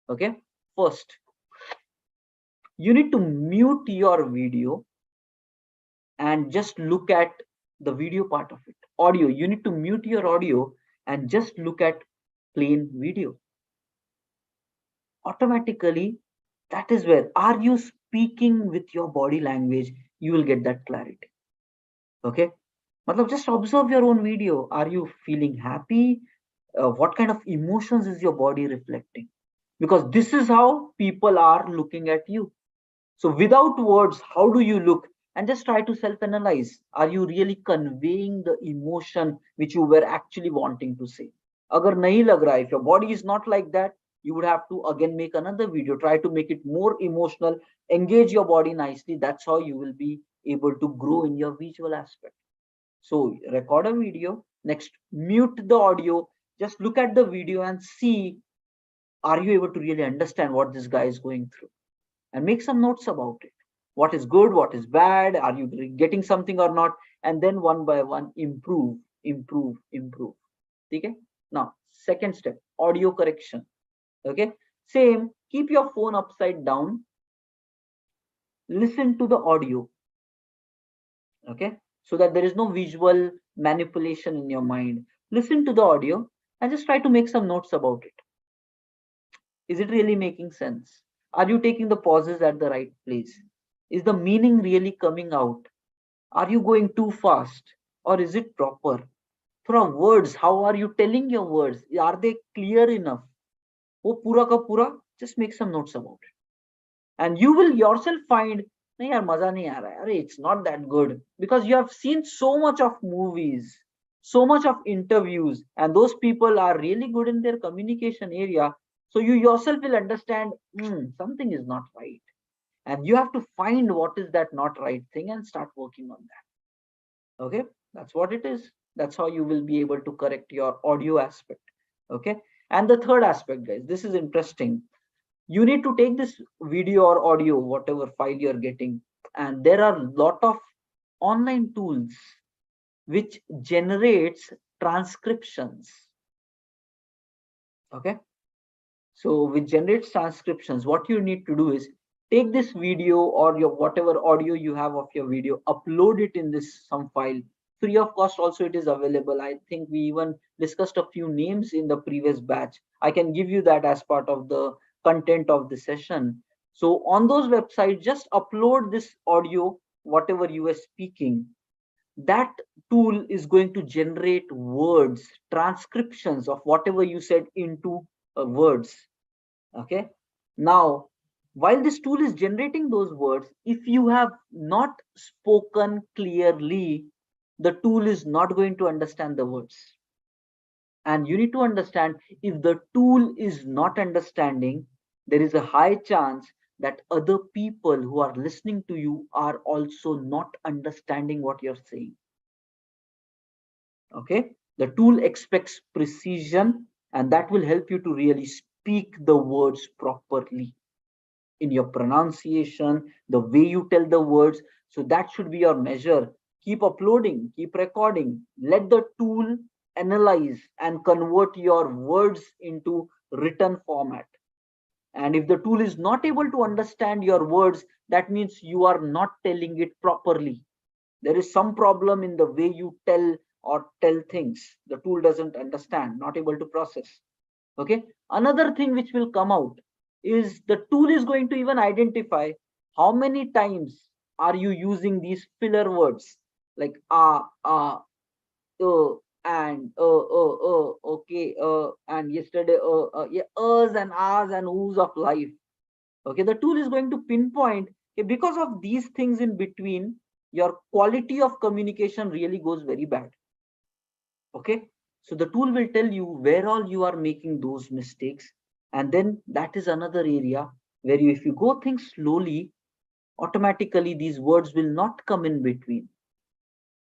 Okay, first you need to mute your video and just look at the video part of it. Audio, you need to mute your audio and just look at plain video. Automatically, that is where, are you speaking with your body language? You will get that clarity. Okay, just observe your own video. Are you feeling happy? What kind of emotions is your body reflecting? Because this is how people are looking at you. So without words, how do you look? And just try to self-analyze. Are you really conveying the emotion which you were actually wanting to say? Agar nahi lag raha, if your body is not like that, you would have to again make another video. Try to make it more emotional, engage your body nicely. That's how you will be able to grow in your visual aspect. So record a video, next mute the audio, just look at the video and see, are you able to really understand what this guy is going through? And make some notes about it. What is good, what is bad, are you getting something or not? And then one by one, improve, improve, improve. Okay? Now, second step, audio correction. Okay, same, keep your phone upside down, listen to the audio. Okay, so that there is no visual manipulation in your mind. Listen to the audio and just try to make some notes about it. Is it really making sense? Are you taking the pauses at the right place? Is the meaning really coming out? Are you going too fast, or is it proper? Through words, how are you telling your words? Are they clear enough? Oh, pura ka pura, just make some notes about it. And you will yourself find, nahi yaar, maza nahi aa raha hai. It's not that good, because you have seen so much of movies, so much of interviews, and those people are really good in their communication area. So you yourself will understand, something is not right. And you have to find what is that not right thing and start working on that. Okay, that's what it is. That's how you will be able to correct your audio aspect. Okay, and the third aspect, guys, this is interesting. You need to take this video or audio, whatever file you're getting, and there are a lot of online tools which generates transcriptions. Okay, so which generates transcriptions, what you need to do is take this video or your whatever audio you have of your video, upload it in this some file, free of cost. Also it is available. I think we even discussed a few names in the previous batch. I can give you that as part of the content of the session. So on those websites, just upload this audio, whatever you were speaking. That tool is going to generate words, transcriptions of whatever you said into words. Okay, now while this tool is generating those words, if you have not spoken clearly, the tool is not going to understand the words. And you need to understand, if the tool is not understanding, there is a high chance that other people who are listening to you are also not understanding what you're saying. Okay, the tool expects precision, and that will help you to really speak the words properly in your pronunciation, the way you tell the words. So that should be your measure. Keep uploading, keep recording, let the tool analyze and convert your words into written format. And if the tool is not able to understand your words, that means you are not telling it properly. There is some problem in the way you tell things. The tool doesn't understand, not able to process. Okay. Another thing which will come out is the tool is going to even identify how many times are you using these filler words like okay, and yesterday, yeah, and ahs and oohs of life. Okay, the tool is going to pinpoint, okay, because of these things in between, your quality of communication really goes very bad. Okay, so the tool will tell you where all you are making those mistakes, and then that is another area where you, if you go things slowly, automatically these words will not come in between.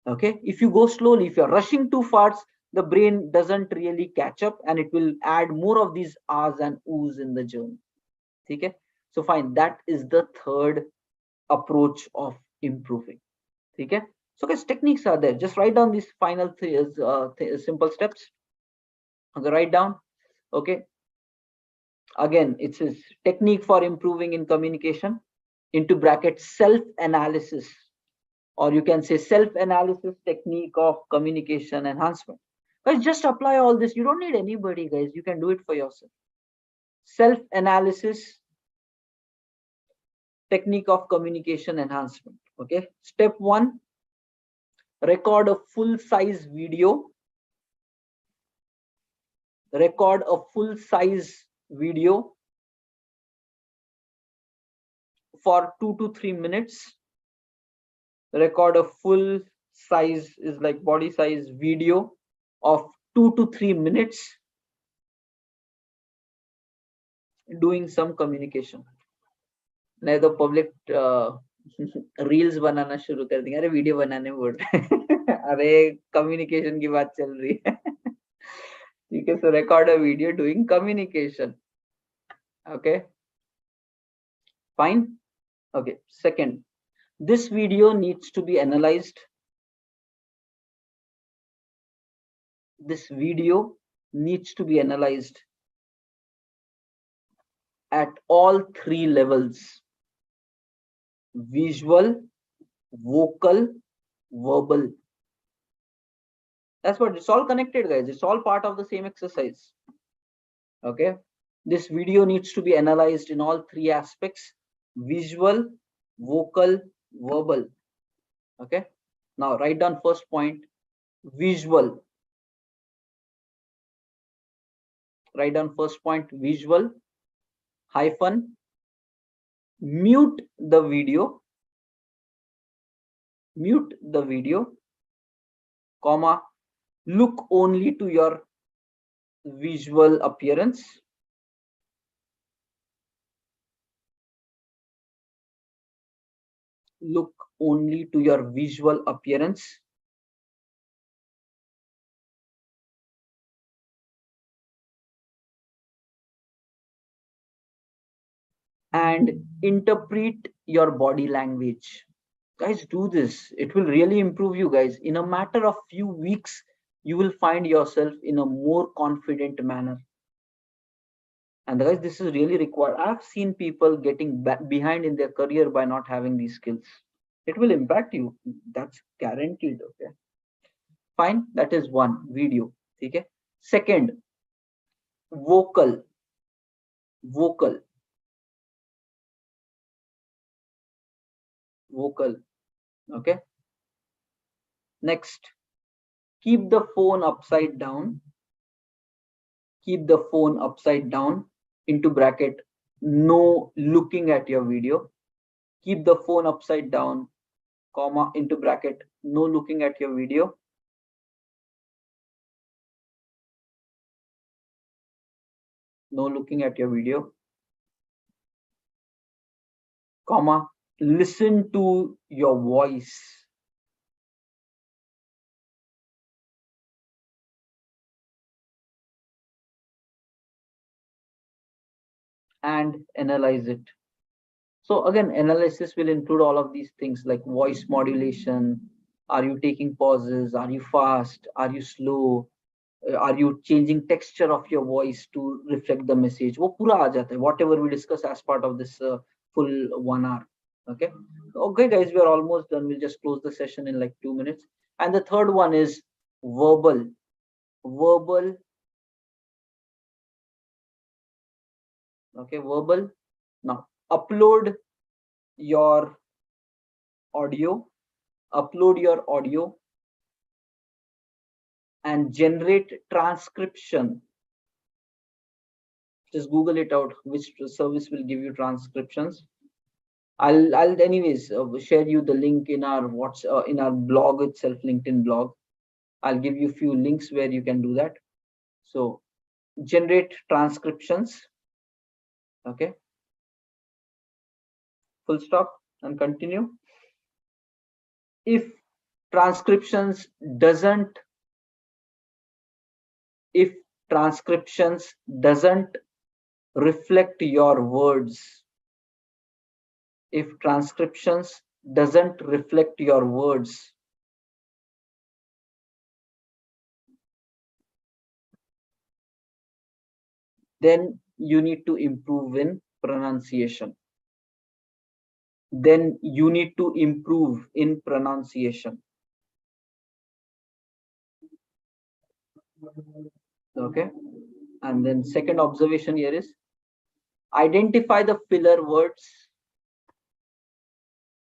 Okay, if you go slowly, if you're rushing too fast, the brain doesn't really catch up and it will add more of these ahs and oohs in the journey. Okay, so fine, that is the third approach of improving. Okay, so guys, techniques are there. Just write down these final three simple steps. Okay, write down. Okay, again, it's a technique for improving in communication, into bracket self analysis, or you can say self analysis technique of communication enhancement. Guys, just apply all this. You don't need anybody, guys. You can do it for yourself. Self analysis technique of communication enhancement. Okay, step 1, record a full size video. Record a full size video for 2 to 3 minutes. Record a full size, is like body size video of 2 to 3 minutes doing some communication. नहीं तो public reels बनाना शुरू कर देंगे, अरे video बनाने बोल रहे अरे कम्युनिकेशन की बात चल रही है ठीक है, so record a video doing communication. Okay, fine. Okay, second, this video needs to be analyzed. This video needs to be analyzed at all 3 levels: visual, vocal, verbal. That's what, it's all connected, guys. It's all part of the same exercise. Okay, this video needs to be analyzed in all 3 aspects: visual, vocal, verbal. Okay, now write down first point, visual. Write down first point, visual, hyphen, mute the video, mute the video, comma, look only to your visual appearance. Look only to your visual appearance. And interpret your body language. Guys, do this. It will really improve you, guys. In a matter of few weeks, you will find yourself in a more confident manner. And guys, this is really required. I've seen people getting behind in their career by not having these skills. It will impact you. That's guaranteed. Okay, fine. That is one, video. Okay. Second, vocal. Vocal. Vocal. Okay, next, keep the phone upside down. Keep the phone upside down, into bracket, no looking at your video. Keep the phone upside down, comma, into bracket, no looking at your video. No looking at your video, comma, listen to your voice. And analyze it. So again, analysis will include all of these things like voice modulation. Are you taking pauses? Are you fast? Are you slow? are you changing texture of your voice to reflect the message, वो पूरा आ जाता है, whatever we discuss as part of this full 1 hour. Okay. Okay guys, we are almost done. We'll just close the session in like 2 minutes. And the third one is verbal. Okay, verbal. Now upload your audio, upload your audio and generate transcription. Just Google it out, which service will give you transcriptions. I'll anyways share you the link in our in our blog itself, LinkedIn blog. I'll give you a few links where you can do that. So generate transcriptions. Okay. Full stop and continue. If transcriptions doesn't if transcriptions doesn't reflect your words, if transcriptions doesn't reflect your words, then you need to improve in pronunciation. Then you need to improve in pronunciation. Okay. And then second observation here is identify the filler words.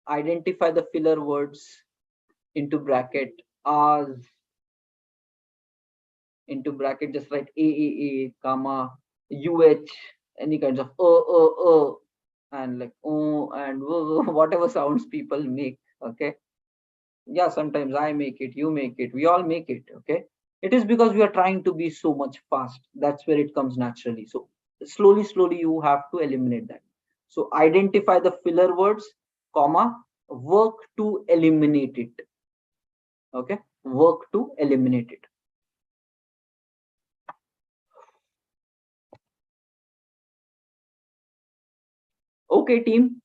Identify the filler words into bracket as, into bracket, just write a comma uh, any kinds of and like oh and whatever sounds people make. Okay. Yeah, sometimes I make it, you make it, we all make it. Okay. It is because we are trying to be so much fast. That's where it comes naturally. So slowly you have to eliminate that. So identify the filler words, comma, work to eliminate it. Okay. Work to eliminate it. Okay team,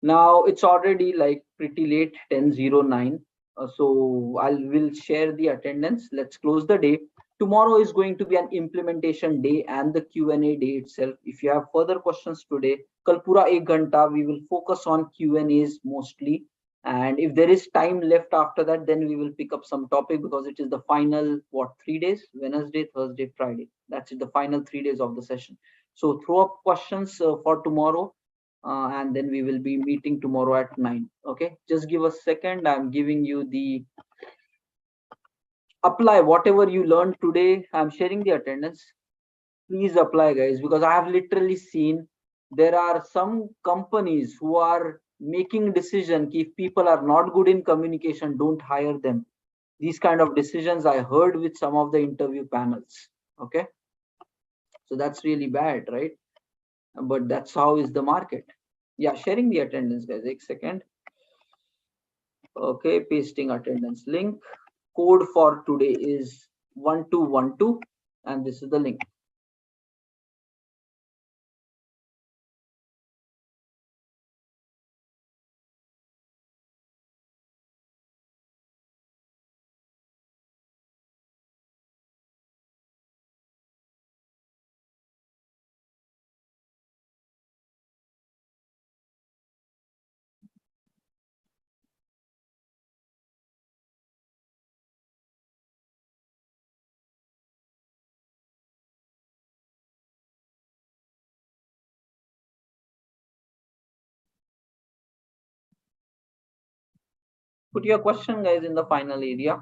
now it's already like pretty late, 10:09. So I will share the attendance. Let's close the day. Tomorrow is going to be an implementation day and the Q&A day itself. If you have further questions today, kal pura 1 ghanta we will focus on Q&As mostly. And if there is time left after that, then we will pick up some topic, because it is the final 3 days: Wednesday, Thursday, Friday. That's it, the final 3 days of the session. So throw up questions for tomorrow. And then we will be meeting tomorrow at 9. Okay, just give a second. I'm giving you the apply whatever you learned today. I'm sharing the attendance. Please apply guys, because I have literally seen there are some companies who are making decision if people are not good in communication, don't hire them. These kind of decisions I heard with some of the interview panels. Okay, so that's really bad, right? But that's how is the market. Yeah, sharing the attendance guys, 1 second. Okay, pasting attendance link. Code for today is 1212, and this is the link. Put your question guys in the final area.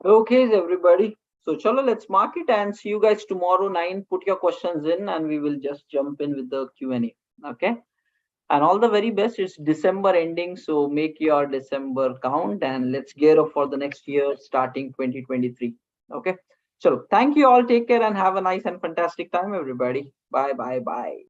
Okay, everybody. So chalo, let's mark it and see you guys tomorrow 9. Put your questions in and we will just jump in with the Q&A. Okay. And all the very best. It's December ending, so make your December count and let's gear up for the next year starting 2023. Okay. So thank you all. Take care and have a nice and fantastic time, everybody. Bye, bye, bye.